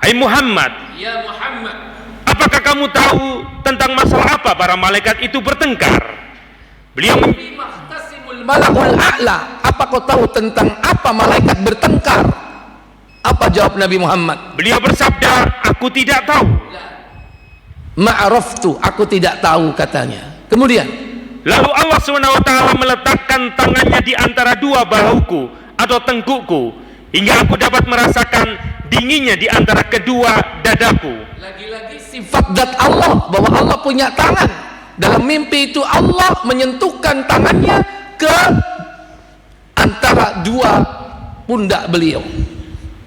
hai Muhammad, Ya Muhammad, apakah kamu tahu tentang masalah apa para malaikat itu bertengkar? Beliau Malakul A'la, apa kau tahu tentang apa malaikat bertengkar? Apa jawab Nabi Muhammad? Beliau bersabda, aku tidak tahu. Ma'raftu, aku tidak tahu katanya. Kemudian lalu Allah SWT meletakkan tangannya di antara dua bahuku atau tengkukku, hingga aku dapat merasakan dinginnya di antara kedua dadaku. lagi-lagi sifat zat Allah, bahwa Allah punya tangan. Dalam mimpi itu Allah menyentuhkan tangannya ke antara dua pundak beliau,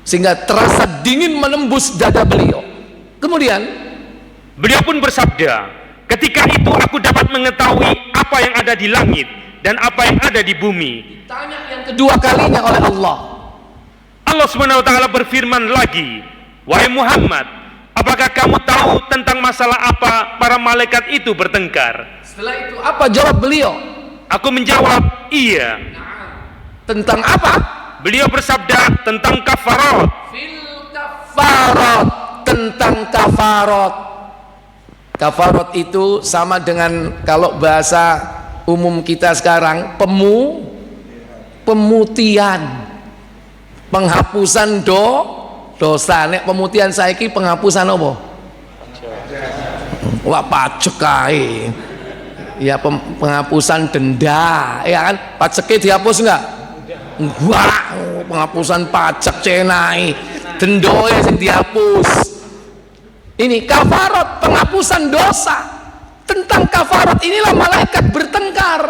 sehingga terasa dingin menembus dada beliau. Kemudian beliau pun bersabda, ketika itu aku dapat mengetahui apa yang ada di langit dan apa yang ada di bumi. ditanya yang kedua kalinya oleh Allah. Allah SWT berfirman lagi, wahai Muhammad, apakah kamu tahu tentang masalah apa para malaikat itu bertengkar? Setelah itu apa jawab beliau? Aku menjawab, iya. Tentang apa? Beliau bersabda tentang kafarat. Fil kafarat, tentang kafarat. Kafarat itu sama dengan kalau bahasa umum kita sekarang pemutihan, penghapusan dosa. Nek pemutihan saiki penghapusan apa? Wah, pajak kae. Ya, penghapusan denda, ya kan? Pajaknya dihapus enggak? Enggak. Penghapusan pajak cenai, dendoe sing dihapus. Ini kafarat, penghapusan dosa. Tentang kafarat inilah malaikat bertengkar.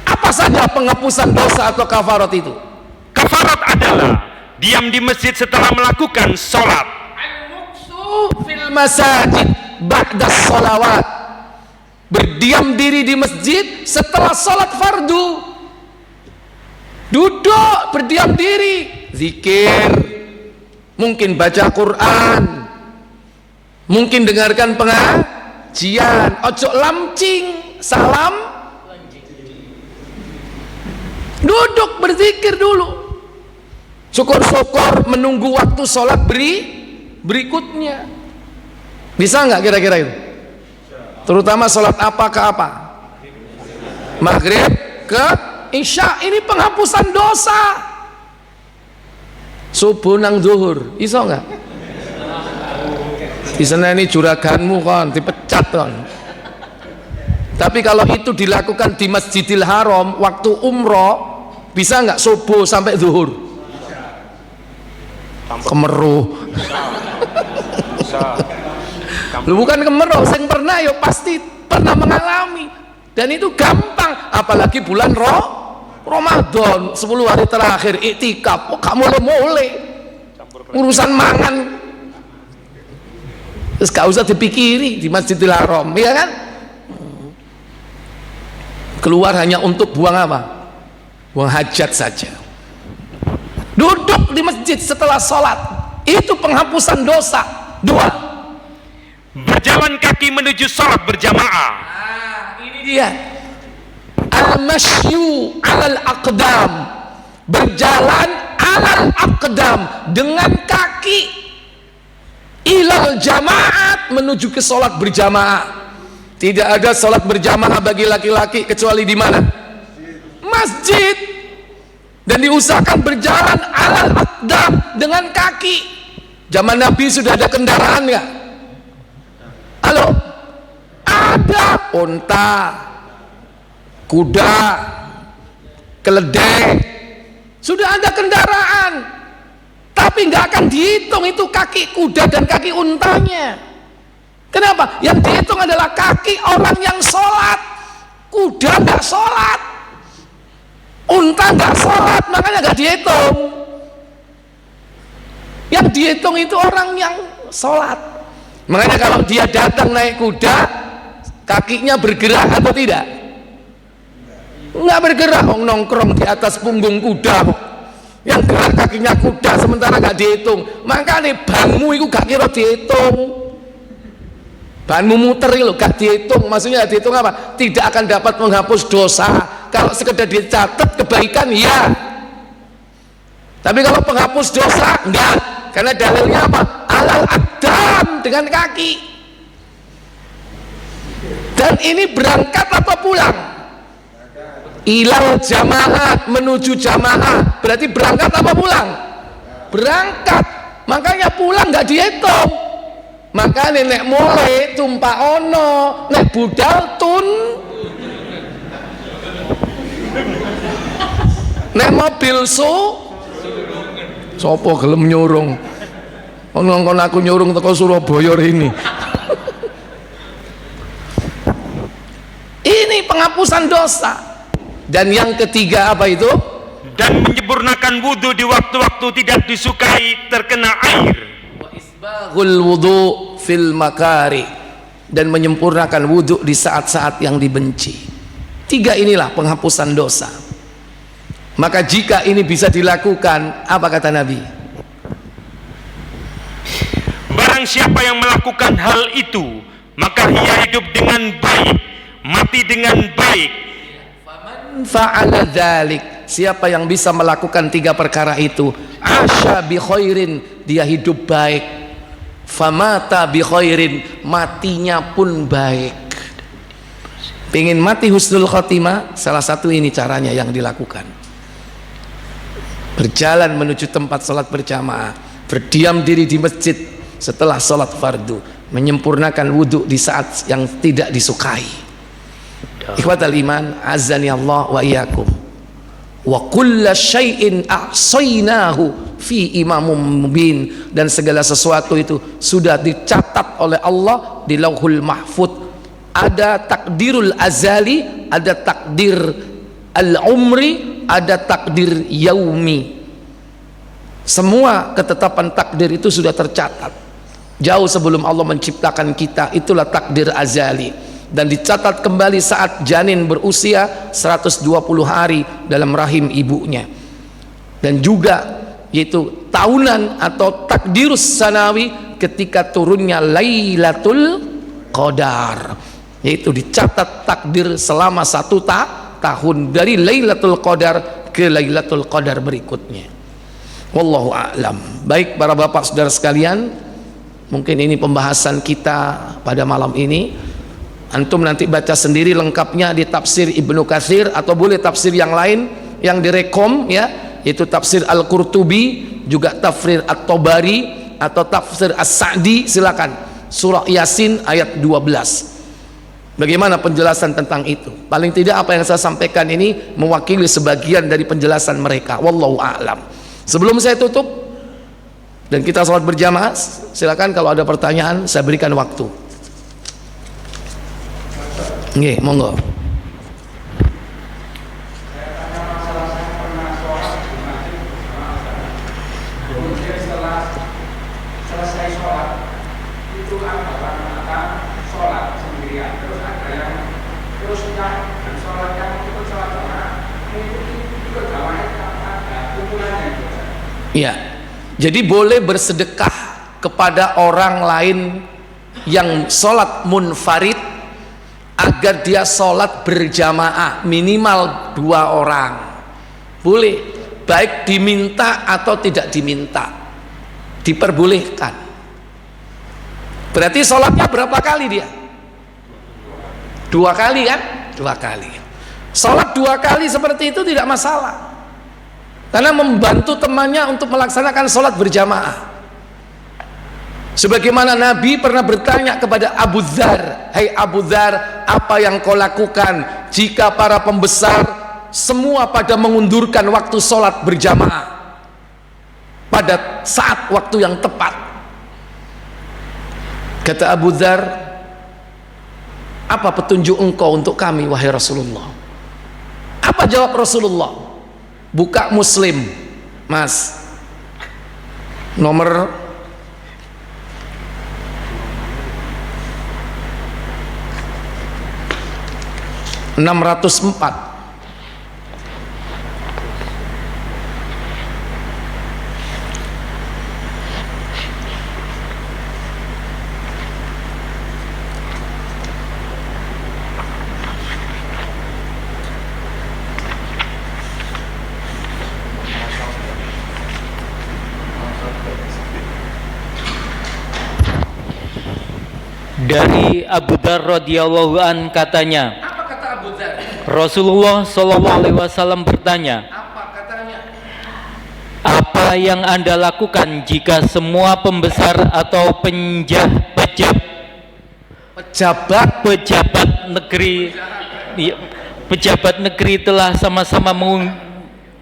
Apa saja penghapusan dosa atau kafarat itu? Kafarat adalah diam di masjid setelah melakukan sholat. Al-muqsu fil masajid ba'da sholawat, berdiam diri di masjid setelah sholat fardu. Duduk berdiam diri, zikir, mungkin baca Quran, mungkin dengarkan pengajian. Ojo lamcing, salam, duduk berzikir dulu. Syukur-syukur menunggu waktu sholat berikutnya. Bisa nggak kira-kira itu? Terutama sholat apa ke apa? Maghrib ke Isya. Ini penghapusan dosa. Subuh nang zuhur, iso nggak? Di sana ini juraganmu kan dipecat kan. Tapi kalau itu dilakukan di Masjidil Haram waktu umroh, bisa nggak subuh sampai zuhur? Kemeruh. Lu bukan kemeruh, sing pernah ya pasti pernah mengalami, dan itu gampang. Apalagi bulan Ramadan 10 hari terakhir iktikaf, kok gak mulai urusan mangan, terus gak usah dipikiri di Masjidil Haram, ya kan? Keluar hanya untuk buang apa? Buang hajat saja. Duduk di masjid setelah sholat, itu penghapusan dosa. 2, berjalan kaki menuju sholat berjamaah. ini dia. al-masyu alal aqdam, berjalan alal aqdam, dengan kaki, ilal jamaat, menuju ke sholat berjamaah. Tidak ada sholat berjamaah bagi laki-laki kecuali di mana? Masjid. Dan diusahakan berjalan alal aqdam, dengan kaki. Zaman Nabi sudah ada kendaraan nggak? Halo? Ada unta, kuda, keledai, sudah ada kendaraan, tapi nggak akan dihitung itu kaki kuda dan kaki untanya. Kenapa? Yang dihitung adalah kaki orang yang sholat. Kuda nggak sholat, unta nggak sholat, makanya nggak dihitung. Yang dihitung itu orang yang sholat. Makanya kalau dia datang naik kuda, kakinya bergerak atau tidak? Nggak bergerak, nongkrong di atas punggung kuda kok. Yang gerak kakinya kuda, sementara nggak dihitung. Makanya banmu itu gak kira dihitung. Banmu muter itu gak dihitung. Maksudnya dihitung apa? Tidak akan dapat menghapus dosa. Kalau sekedar dicatat kebaikan, ya. Tapi kalau penghapus dosa, enggak. Karena dalilnya apa? Alal aqdam, dengan kaki. Dan ini berangkat atau pulang? Ilal jamaah, menuju jamaah, berarti berangkat apa pulang? Berangkat. Makanya pulang nggak dihitung. Makanya nek mulai tumpah ono, nek budal tun, nek mobil sopo gelem nyurung. Ngongkon aku nyurung teko Surabaya ini. Ini penghapusan dosa. Dan yang ketiga apa itu? Dan menyempurnakan wudhu di waktu-waktu tidak disukai terkena air. Wa isbaghul wudhu fil makari, dan menyempurnakan wudhu di saat-saat yang dibenci. Tiga inilah penghapusan dosa. Maka jika ini bisa dilakukan, apa kata Nabi? Barang siapa yang melakukan hal itu, maka ia hidup dengan baik, mati dengan baik. Fa'ala dzalik, siapa yang bisa melakukan tiga perkara itu, asya bi khairin, dia hidup baik, famata bi khairin, matinya pun baik. Pengen mati husnul khotimah, salah satu ini caranya yang dilakukan. Berjalan menuju tempat sholat berjamaah, berdiam diri di masjid setelah sholat fardu, menyempurnakan wudhu di saat yang tidak disukai. Ikhwatal iman, azani Allah wa iyyakum. Wa kulla syai'in ahsaynahu fi imamum mubin, dan segala sesuatu itu sudah dicatat oleh Allah di Lauhul Mahfuz. Ada takdirul azali, ada takdir al-umri, ada takdir yaumi. Semua ketetapan takdir itu sudah tercatat jauh sebelum Allah menciptakan kita. Itulah takdir azali. Dan dicatat kembali saat janin berusia 120 hari dalam rahim ibunya. Dan juga yaitu tahunan atau takdirus sanawi ketika turunnya Lailatul Qadar, yaitu dicatat takdir selama 1 tahun dari Lailatul Qadar ke Lailatul Qadar berikutnya. Wallahu a'lam. Baik para bapak saudara sekalian, mungkin ini pembahasan kita pada malam ini. Antum nanti baca sendiri lengkapnya di tafsir Ibnu Katsir, atau boleh tafsir yang lain yang direkom ya, yaitu tafsir Al-Qurtubi, juga tafsir At-Tabari atau tafsir As-Sa'di, silakan. Surah Yasin ayat 12. Bagaimana penjelasan tentang itu? Paling tidak apa yang saya sampaikan ini mewakili sebagian dari penjelasan mereka. Wallahu a'lam. Sebelum saya tutup dan kita sholat berjamaah, silakan kalau ada pertanyaan saya berikan waktu. Nggih, monggo. Ya, jadi boleh bersedekah kepada orang lain yang sholat munfarid agar dia sholat berjamaah minimal 2 orang. Boleh, baik diminta atau tidak diminta, diperbolehkan. Berarti sholatnya berapa kali dia? 2 kali kan? 2 kali. Sholat 2 kali seperti itu tidak masalah, karena membantu temannya untuk melaksanakan sholat berjamaah. Sebagaimana Nabi pernah bertanya kepada Abu Dzar, "Hai Abu Dzar, apa yang kau lakukan jika para pembesar semua pada mengundurkan waktu sholat berjamaah pada saat waktu yang tepat?" Kata Abu Dzar, "Apa petunjuk engkau untuk kami, wahai Rasulullah?" Apa jawab Rasulullah? Buka Muslim, Mas, nomor 604. Dari Abu Dzar radhiyallahu an katanya, Apa kata Abu Dzar? Rasulullah sallallahu alaihi wasallam bertanya, Apa katanya? apa yang Anda lakukan jika semua pembesar atau pejabat negeri telah sama-sama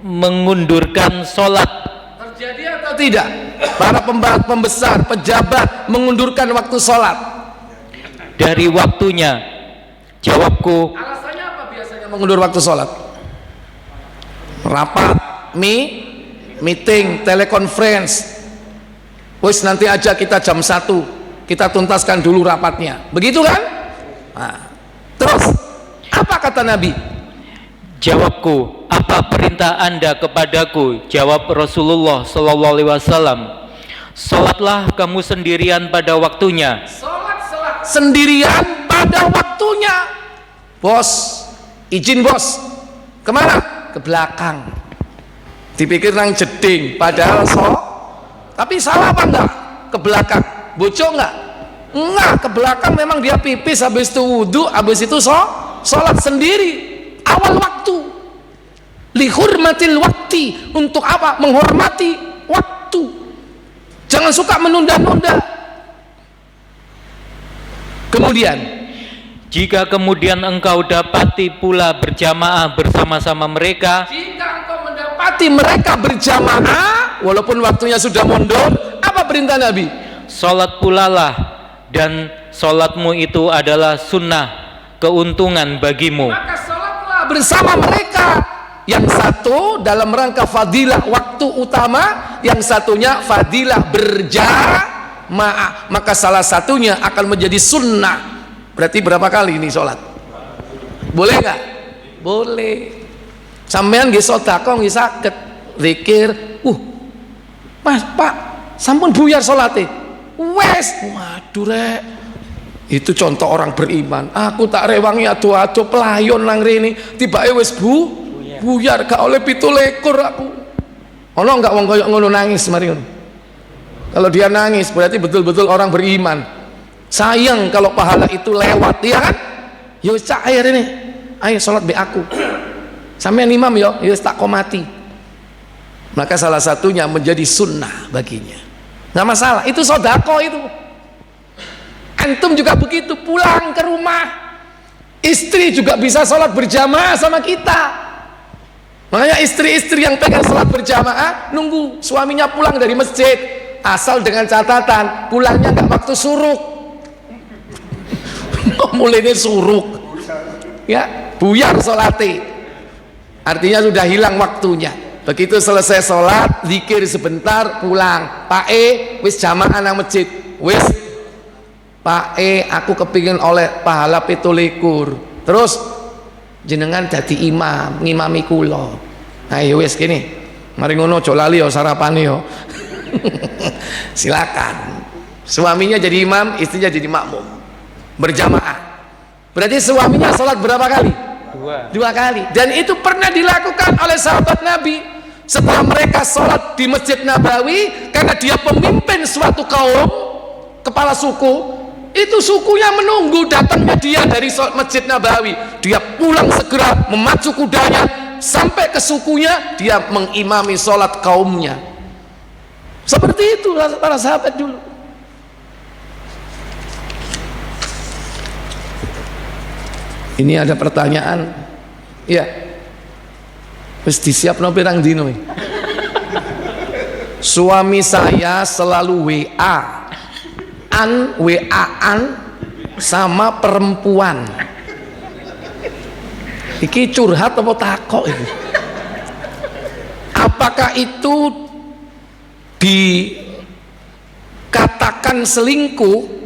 mengundurkan sholat? Terjadi atau tidak? Para pembesar, pejabat mengundurkan waktu sholat Dari waktunya. Jawabku, alasannya apa biasanya mengundur waktu sholat? Rapat, meeting, telekonferensi. Wis nanti aja kita jam 1, kita tuntaskan dulu rapatnya, begitu kan? Nah, terus apa kata Nabi? Jawabku, apa perintah Anda kepadaku? Jawab Rasulullah sallallahu alaihi wasallam, sholatlah kamu sendirian pada waktunya. Sendirian pada waktunya. Bos, izin bos, kemana? Ke belakang. Dipikir nang jeding, padahal tapi salah apa enggak? Ke belakang. Bocok enggak? Enggak, ke belakang memang dia pipis, habis itu wudhu, habis itu sholat sendiri awal waktu. Lihurmatil wakti, untuk apa? Menghormati waktu. Jangan suka menunda-nunda. Kemudian, jika kemudian engkau dapati pula berjamaah bersama-sama mereka, jika engkau mendapati mereka berjamaah walaupun waktunya sudah mundur, apa perintah Nabi? sholat pula lah, dan sholatmu itu adalah sunnah, keuntungan bagimu. Maka sholatlah bersama mereka. Yang satu dalam rangka fadilah waktu utama, yang satunya fadilah berjamaah. Maka salah satunya akan menjadi sunnah. Berarti berapa kali ini sholat? Boleh nggak? Boleh. Sampean nggih sedekah nggih saged zikir. Mas Pak, sampun buyar sholatnya. Wes, waduh rek. Itu contoh orang beriman. Aku tak rewangi ado-ado pelayon nang rene, tibake wis buyar gak oleh 17 aku. Ono enggak wong koyo ngono nangis mari ngono? Kalau dia nangis berarti betul-betul orang beriman. Sayang kalau pahala itu lewat, ya kan? Ya wis cak air ini. Ayo salat be aku. Sampeyan imam yo, ya wis tak komati. Maka salah satunya menjadi sunnah baginya. Nggak masalah, itu sodako itu. Antum juga begitu, pulang ke rumah, istri juga bisa sholat berjamaah sama kita. Makanya istri-istri yang pengen sholat berjamaah nunggu suaminya pulang dari masjid, asal dengan catatan pulangnya nggak waktu suruk. Mulainya suruk, ya buyar sholatnya, artinya sudah hilang waktunya. Begitu selesai sholat, zikir sebentar, pulang. Pak wis jamaah nang masjid, wis Pak aku kepingin oleh pahala 17. Terus jenengan jadi imam, ngimami kula. Ayo wis kene. Mari ngono aja lali yo sarapane yo. Silakan. Suaminya jadi imam, istrinya jadi makmum. Berjamaah. Berarti suaminya sholat berapa kali? Dua Kali. Dan itu pernah dilakukan oleh sahabat Nabi setelah mereka sholat di Masjid Nabawi, karena dia pemimpin suatu kaum, kepala suku. Itu sukunya menunggu datangnya dia dari Masjid Nabawi. Dia pulang segera, memacu kudanya sampai ke sukunya, dia mengimami sholat kaumnya. Seperti itu para sahabat dulu. Ini ada pertanyaan. Ya, wis disiapno pirang dino. Suami saya selalu WA-an sama perempuan. Iki curhat apa takok ini? Apakah itu dikatakan selingkuh?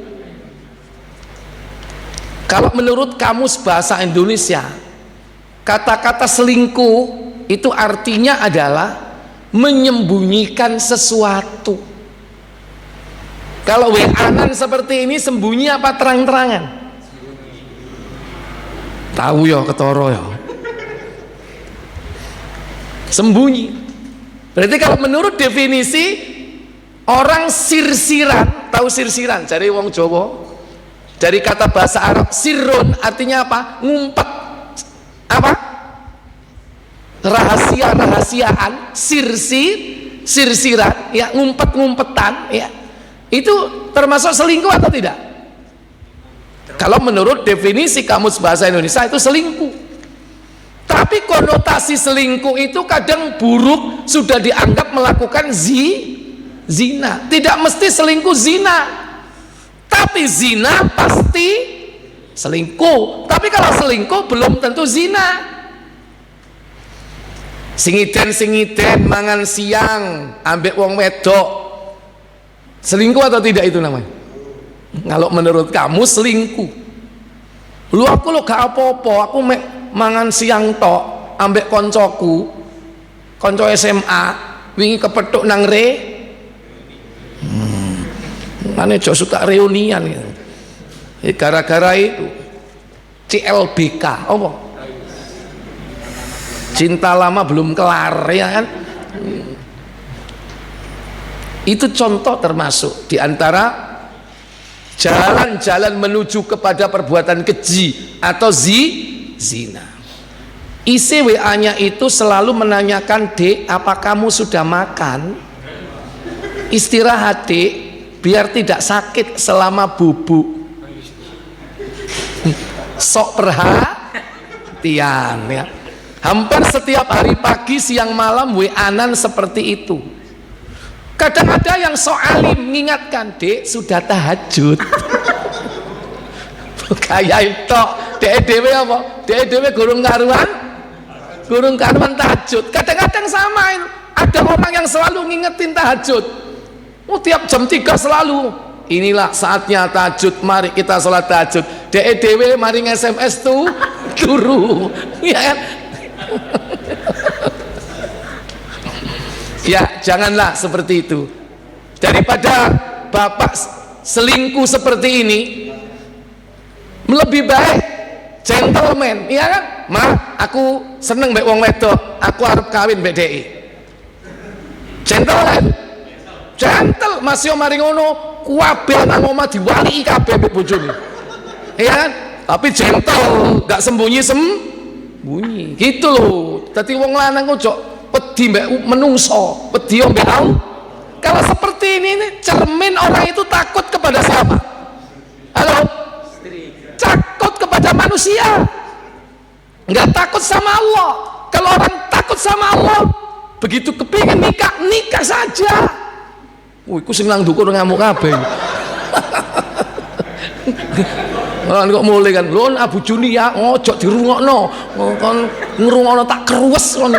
Kalau menurut kamus bahasa Indonesia, kata-kata selingkuh itu artinya adalah menyembunyikan sesuatu. Kalau WA-an seperti ini sembunyi apa terang-terangan? Tahu ya, ketoro ya. Sembunyi. Berarti kalau menurut definisi orang sirsiran, tahu sirsiran dari wong Jawa? Dari kata bahasa Arab sirrun artinya apa? Ngumpet. Apa? Rahasia-rahasiaan, sirsiran, ya, ngumpet-ngumpetan, ya. Itu termasuk selingkuh atau tidak? Kalau menurut definisi kamus bahasa Indonesia itu selingkuh. Tapi konotasi selingkuh itu kadang buruk, sudah dianggap melakukan zina. Tidak mesti selingkuh zina. Tapi zina pasti selingkuh. Tapi kalau selingkuh belum tentu zina. Singiten mangan siang ambek wong wedok, selingkuh atau tidak itu namanya? Kalau menurut kamu selingkuh. Lu aku lo gak apa-apa, aku mangan siang tok ambek koncoku, konco SMA wingi kepethuk nang Mana jauh suka reunian gitu. Gara-gara itu CLBK apa? Cinta lama belum kelar, ya kan? Itu contoh termasuk diantara jalan-jalan menuju kepada perbuatan keji atau zina. Isi WA-nya itu selalu menanyakan, "Dek, apa kamu sudah makan? Istirahat, Dek, biar tidak sakit selama bubuk." Sok perhatian, ya. Hampir setiap hari pagi, siang, malam WA-an seperti itu. Kadang ada yang sok alim mengingatkan, "Dek, sudah tahajud." Kayak itu dek dewe apa? Dek dewe gurung karuan tahajud. Kadang-kadang sama, ada orang yang selalu ngingetin tahajud. Tiap jam 3 selalu, inilah saatnya tahajud, mari kita sholat tahajud. Dek dewe mari SMS tuh turu, ya kan? Ya, janganlah seperti itu. Daripada bapak selingkuh seperti ini, lebih baik gentleman, iya kan? Ma, aku seneng mbek wong wedok, aku arep kawin mbek DI. Gentleman. Gentle, masih mari ngono, kuwabe nang omah diwaliki kabeh mbek bojone. Iya kan? Tapi gentle, gak sembunyi. Gitu loh. Dadi wong lanang ojo wedi mbek menungso, wedi mbek Allah. Kalau seperti ini cermin orang itu takut kepada siapa? Halo? Takut kepada manusia, nggak takut sama Allah. Kalau orang takut sama Allah, begitu kepingin nikah saja. Iku sing nang dukur ngamuk kabeh. Orang kok mulai kan, lon Abu Juni ya, ojo dirungokno, kon ngrungokno tak keruwes kon.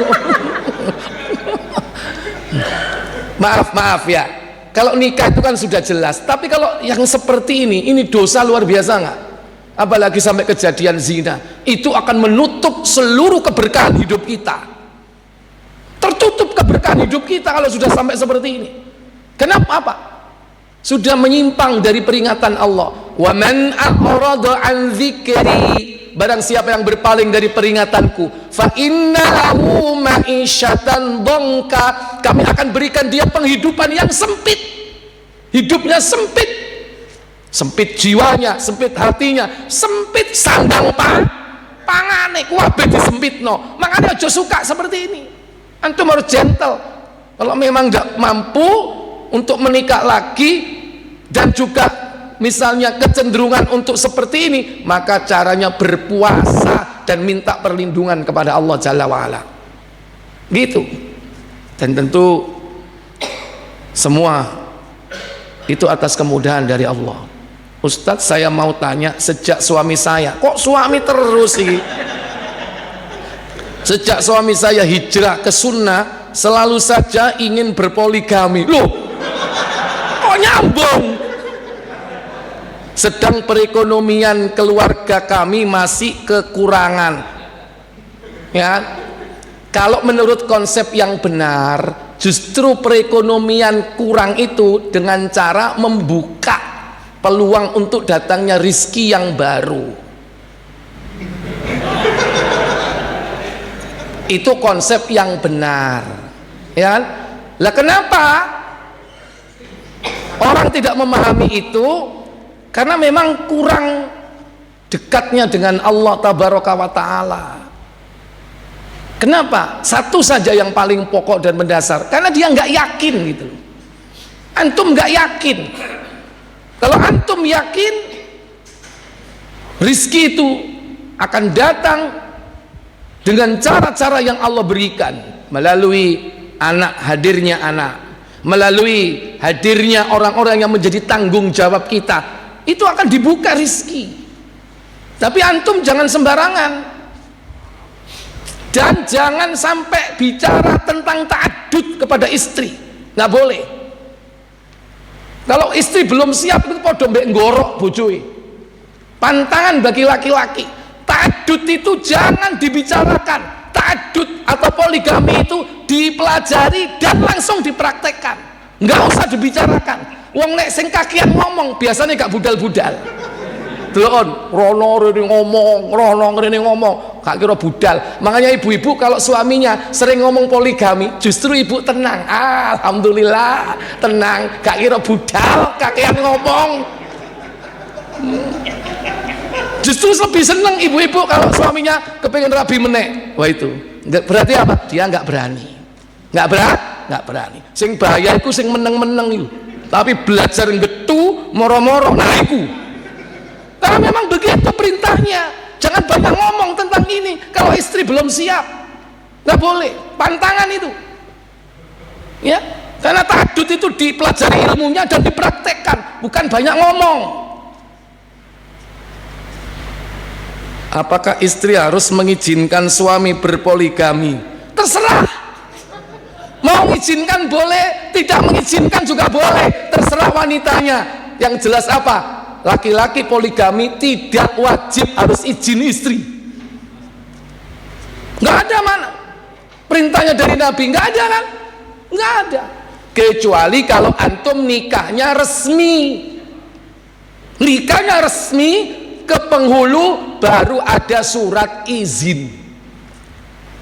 Maaf ya. Kalau nikah itu kan sudah jelas, tapi kalau yang seperti ini dosa luar biasa nggak? Apalagi sampai kejadian zina, itu akan menutup seluruh keberkahan hidup kita. Tertutup keberkahan hidup kita kalau sudah sampai seperti ini. Kenapa? Apa? Sudah menyimpang dari peringatan Allah. Wa man a'rada an dzikri, barang siapa yang berpaling dari peringatanku, fa inna lahu ma'isyatan dhanka, kami akan berikan dia penghidupan yang sempit. Hidupnya sempit. Sempit jiwanya, sempit hatinya, sempit sandang pangane, kuwabe disempitno. Makanya aja suka seperti ini. Antum harus gentle. Kalau memang nggak mampu untuk menikah lagi dan juga misalnya kecenderungan untuk seperti ini, maka caranya berpuasa dan minta perlindungan kepada Allah Jalla wa'ala. Gitu. Dan tentu semua itu atas kemudahan dari Allah. Ustadz, saya mau tanya, sejak suami saya, kok suami terus sih? Sejak suami saya hijrah ke sunnah, selalu saja ingin berpoligami. Loh, kok nyambung? Sedang perekonomian keluarga kami masih kekurangan. Ya, kalau menurut konsep yang benar, justru perekonomian kurang itu dengan cara membuka peluang untuk datangnya rizki yang baru. Itu konsep yang benar, ya. Lah kenapa orang tidak memahami itu? Karena memang kurang dekatnya dengan Allah Tabaraka wa Ta'ala. Kenapa? Satu saja yang paling pokok dan mendasar, karena dia nggak yakin gitu. Antum nggak yakin. Kalau antum yakin rizki itu akan datang dengan cara-cara yang Allah berikan, melalui hadirnya anak, melalui hadirnya orang-orang yang menjadi tanggung jawab kita, itu akan dibuka rizki. Tapi antum jangan sembarangan, dan jangan sampai bicara tentang ta'addud kepada istri, nggak boleh. Kalau istri belum siap itu podo mbek ngorok bojoi. Pantangan bagi laki-laki. Ta'addud itu jangan dibicarakan. Ta'addud atau poligami itu dipelajari dan langsung dipraktekkan. Nggak usah dibicarakan. Wong nek sing kakian ngomong biasanya gak budal-budal. Delon, rono rene ngomong, gak kira budal. Makanya ibu-ibu kalau suaminya sering ngomong poligami, justru ibu tenang. Alhamdulillah, tenang, gak kira budal, kakean ngomong. Justru lebih seneng ibu-ibu kalau suaminya kepengen rabi meneh. Wah itu, berarti apa? Dia nggak berani. Nggak berani. Sing bahaya iku sing meneng-meneng itu. Tapi belajar getu, moro-moro, nah iku. Karena memang begitu perintahnya. Jangan banyak ngomong tentang ini kalau istri belum siap. Nggak boleh, pantangan itu. Ya, karena ta'addud itu dipelajari ilmunya dan dipraktekkan, bukan banyak ngomong. Apakah istri harus mengizinkan suami berpoligami? Terserah. Mau mengizinkan boleh, tidak mengizinkan juga boleh. Terserah wanitanya. Yang jelas apa? Laki-laki poligami tidak wajib harus izin istri. Nggak ada mana perintahnya dari Nabi, nggak ada kan? Nggak ada. Kecuali kalau antum nikahnya resmi. Nikahnya resmi ke penghulu baru ada surat izin.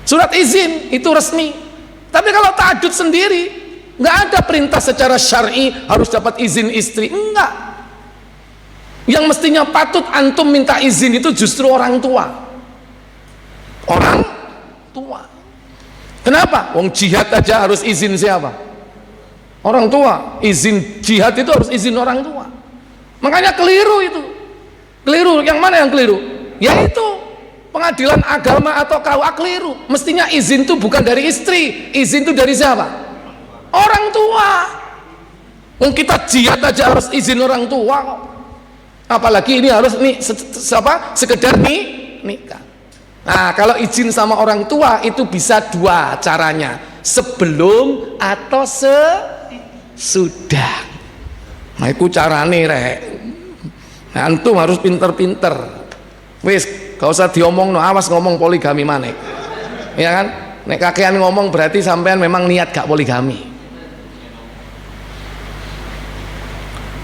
Surat izin itu resmi. Tapi kalau ta'addud sendiri nggak ada perintah secara syar'i harus dapat izin istri, enggak. Yang mestinya patut antum minta izin itu justru orang tua. Orang tua. Kenapa? Wong jihad aja harus izin siapa? Orang tua. Izin jihad itu harus izin orang tua. Makanya keliru itu. Keliru. Yang mana yang keliru? Yaitu pengadilan agama atau KUA keliru. Mestinya izin itu bukan dari istri. Izin itu dari siapa? Orang tua. Wong kita jihad aja harus izin orang tua kok. Apalagi ini harus sekedar nikah. Nah, kalau izin sama orang tua itu bisa dua caranya, sebelum atau sesudah. Nah, itu carane rek. Nah, antum harus pinter-pinter. Wis, gak usah diomong, no, awas ngomong poligami maneh. Ya kan? Nek kakean ngomong berarti sampean memang niat gak poligami.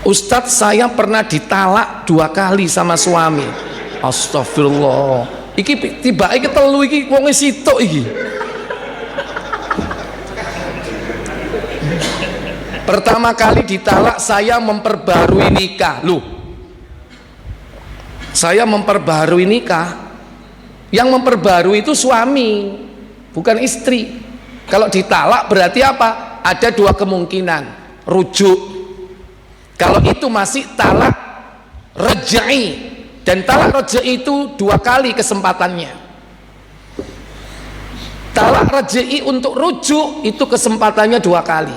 Ustadz, saya pernah ditalak 2 kali sama suami. Astagfirullah. Iki tiba iki telu iki wong sitok iki. Pertama kali ditalak saya memperbarui nikah. Loh, saya memperbarui nikah. Yang memperbarui itu suami, bukan istri. Kalau ditalak berarti apa? Ada 2 kemungkinan. Rujuk. Kalau itu masih talak raj'i, dan talak raj'i itu 2 kali kesempatannya. Talak raj'i untuk rujuk itu kesempatannya 2 kali.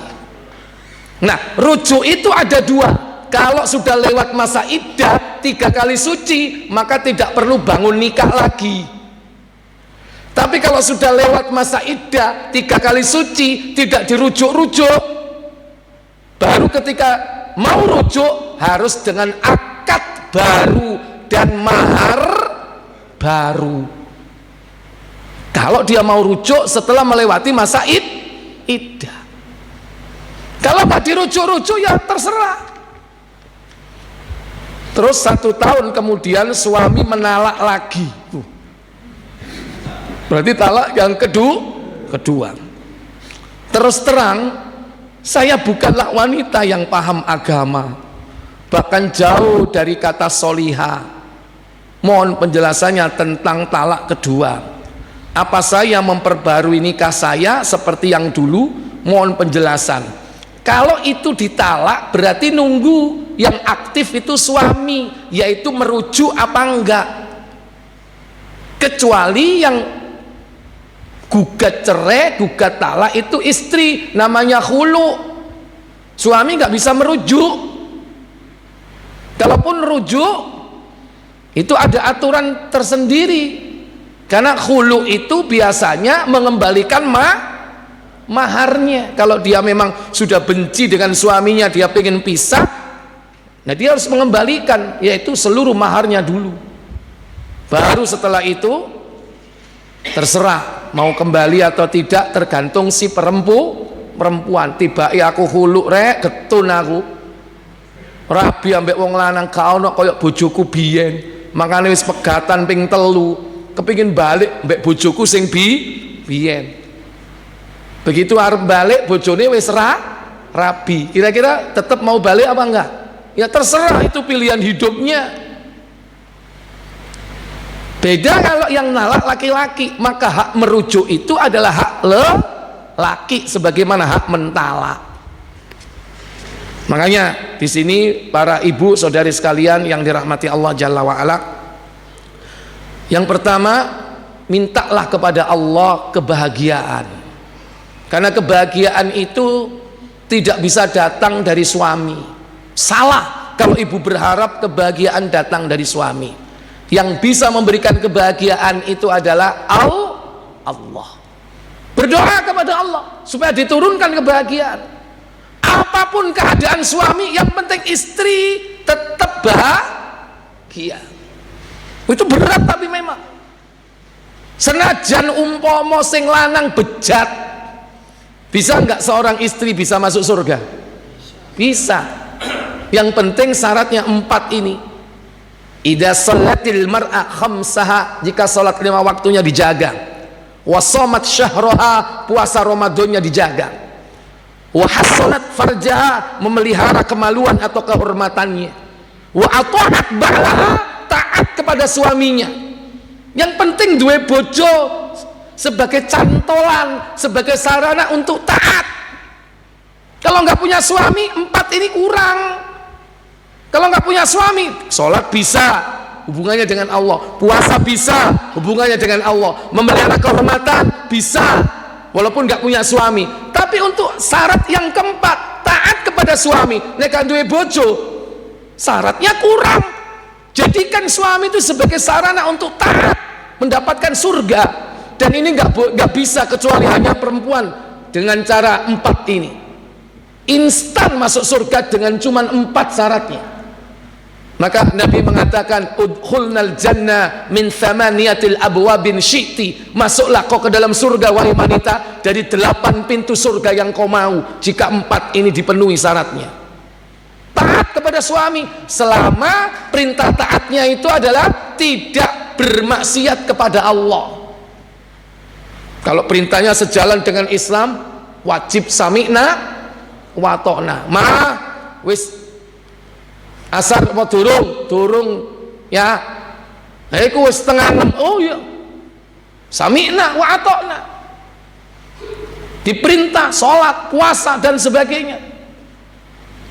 Nah, rujuk itu ada 2. Kalau sudah lewat masa iddah 3 kali suci, maka tidak perlu bangun nikah lagi. Tapi kalau sudah lewat masa iddah 3 kali suci, tidak dirujuk-rujuk, baru ketika mau rujuk harus dengan akad baru dan mahar baru. Kalau dia mau rujuk setelah melewati masa iddah. Kalau nggak dirujuk-rujuk ya terserah. Terus 1 tahun kemudian suami menalak lagi. Berarti talak yang kedua. Terus terang, saya bukanlah wanita yang paham agama, bahkan jauh dari kata soliha. Mohon penjelasannya tentang talak kedua. Apa saya memperbarui nikah saya seperti yang dulu? Mohon penjelasan. Kalau itu ditalak berarti nunggu yang aktif itu suami, yaitu merujuk apa enggak. Kecuali yang gugat cerai, gugat talak itu istri, namanya khulu. Suami nggak bisa merujuk. Kalaupun rujuk itu ada aturan tersendiri, karena khulu itu biasanya mengembalikan maharnya. Kalau dia memang sudah benci dengan suaminya, dia pengen pisah, nah dia harus mengembalikan, yaitu seluruh maharnya dulu. Baru setelah itu terserah mau kembali atau tidak, tergantung si perempuan. Tiba aku khulu rek, getun aku rabi ambek wong lanang gak ono koyok bojoku biyen, makane wis pegatan ping 3 kepingin balik ambek bojoku sing biyen. Begitu arep balik bojone wis rabi, kira-kira tetap mau balik apa enggak? Ya terserah, itu pilihan hidupnya. Beda kalau yang nalak laki-laki, maka hak merujuk itu adalah hak laki sebagaimana hak mentalak. Makanya di sini para ibu saudari sekalian yang dirahmati Allah Jalla wa Ala, yang pertama, mintalah kepada Allah kebahagiaan. Karena kebahagiaan itu tidak bisa datang dari suami. Salah kalau ibu berharap kebahagiaan datang dari suami. Yang bisa memberikan kebahagiaan itu adalah Allah. Berdoa kepada Allah supaya diturunkan kebahagiaan. Apapun keadaan suami, yang penting istri tetap bahagia. Itu berat tapi memang. Senajan umpomo sing lanang bejat, bisa nggak seorang istri bisa masuk surga? Bisa. Yang penting syaratnya 4 ini. Idza sholatil mar'a khamsaha, jika salat 5 waktunya dijaga. Wa shamat syahraha, puasa Ramadannya dijaga. Wa hassanat farjaha, memelihara kemaluan atau kehormatannya. Wa ata'at ba'laha, taat kepada suaminya. Yang penting duwe bojo sebagai cantolan, sebagai sarana untuk taat. Kalau nggak punya suami, 4 ini kurang. Kalau nggak punya suami, sholat bisa, hubungannya dengan Allah. Puasa bisa, hubungannya dengan Allah. Memelihara kehormatan bisa, walaupun nggak punya suami. Tapi untuk syarat yang keempat, taat kepada suami, nek duwe bojo, syaratnya kurang. Jadikan suami itu sebagai sarana untuk taat, mendapatkan surga. Dan ini nggak bisa kecuali hanya perempuan dengan cara 4 ini. Instan masuk surga dengan cuman 4 syaratnya. Maka Nabi mengatakan, udkhulnal jannah min thamaniyatil abwabin syi'ti, masuklah kau ke dalam surga wahai wanita dari 8 pintu surga yang kau mau, jika 4 ini dipenuhi syaratnya. taat kepada suami selama perintah taatnya itu adalah tidak bermaksiat kepada Allah. Kalau perintahnya sejalan dengan Islam, wajib sami'na wa ta'na. Wis asar apa durung ya. Iku wis setengah 6. Oh iya. Sami'na wa ta'na. Diperintah salat, puasa dan sebagainya.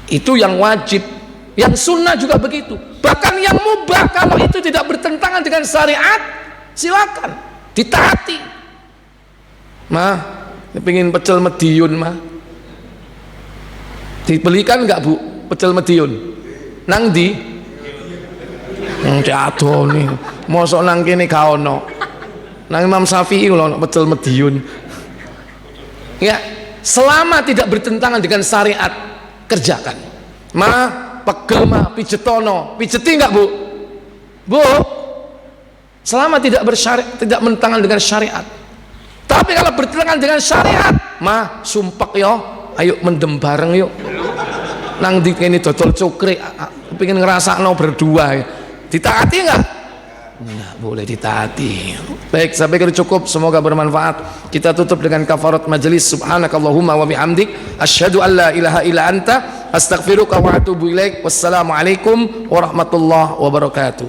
Itu yang wajib. Yang sunnah juga begitu. Bahkan yang mubah kalau itu tidak bertentangan dengan syariat, silakan ditaati. Pengen pecel Mediun dibelikan enggak Bu pecel Mediun? Nang di jatuh nih mosok nang kene gak ono, nang Imam Syafi'i lho pecel Mediun. Ya, selama tidak bertentangan dengan syariat kerjakan. Pegel pijetono, pijeti enggak Bu? Bu, selama tidak bertentangan dengan syariat. Tapi kalau bertentangan dengan syariat, sumpek yo, ayo mendem bareng yuk. Nang di kene dodol cukrik, pengen ngerasakno berdua. Ditaati enggak? Enggak boleh ditaati. Baik, sampai kira cukup, semoga bermanfaat. Kita tutup dengan kafarat majelis. Subhanakallahumma wa bihamdik, asyhadu an la ilaha illa anta, astaghfiruka wa atubu ilaik. Wassalamualaikum warahmatullahi wabarakatuh.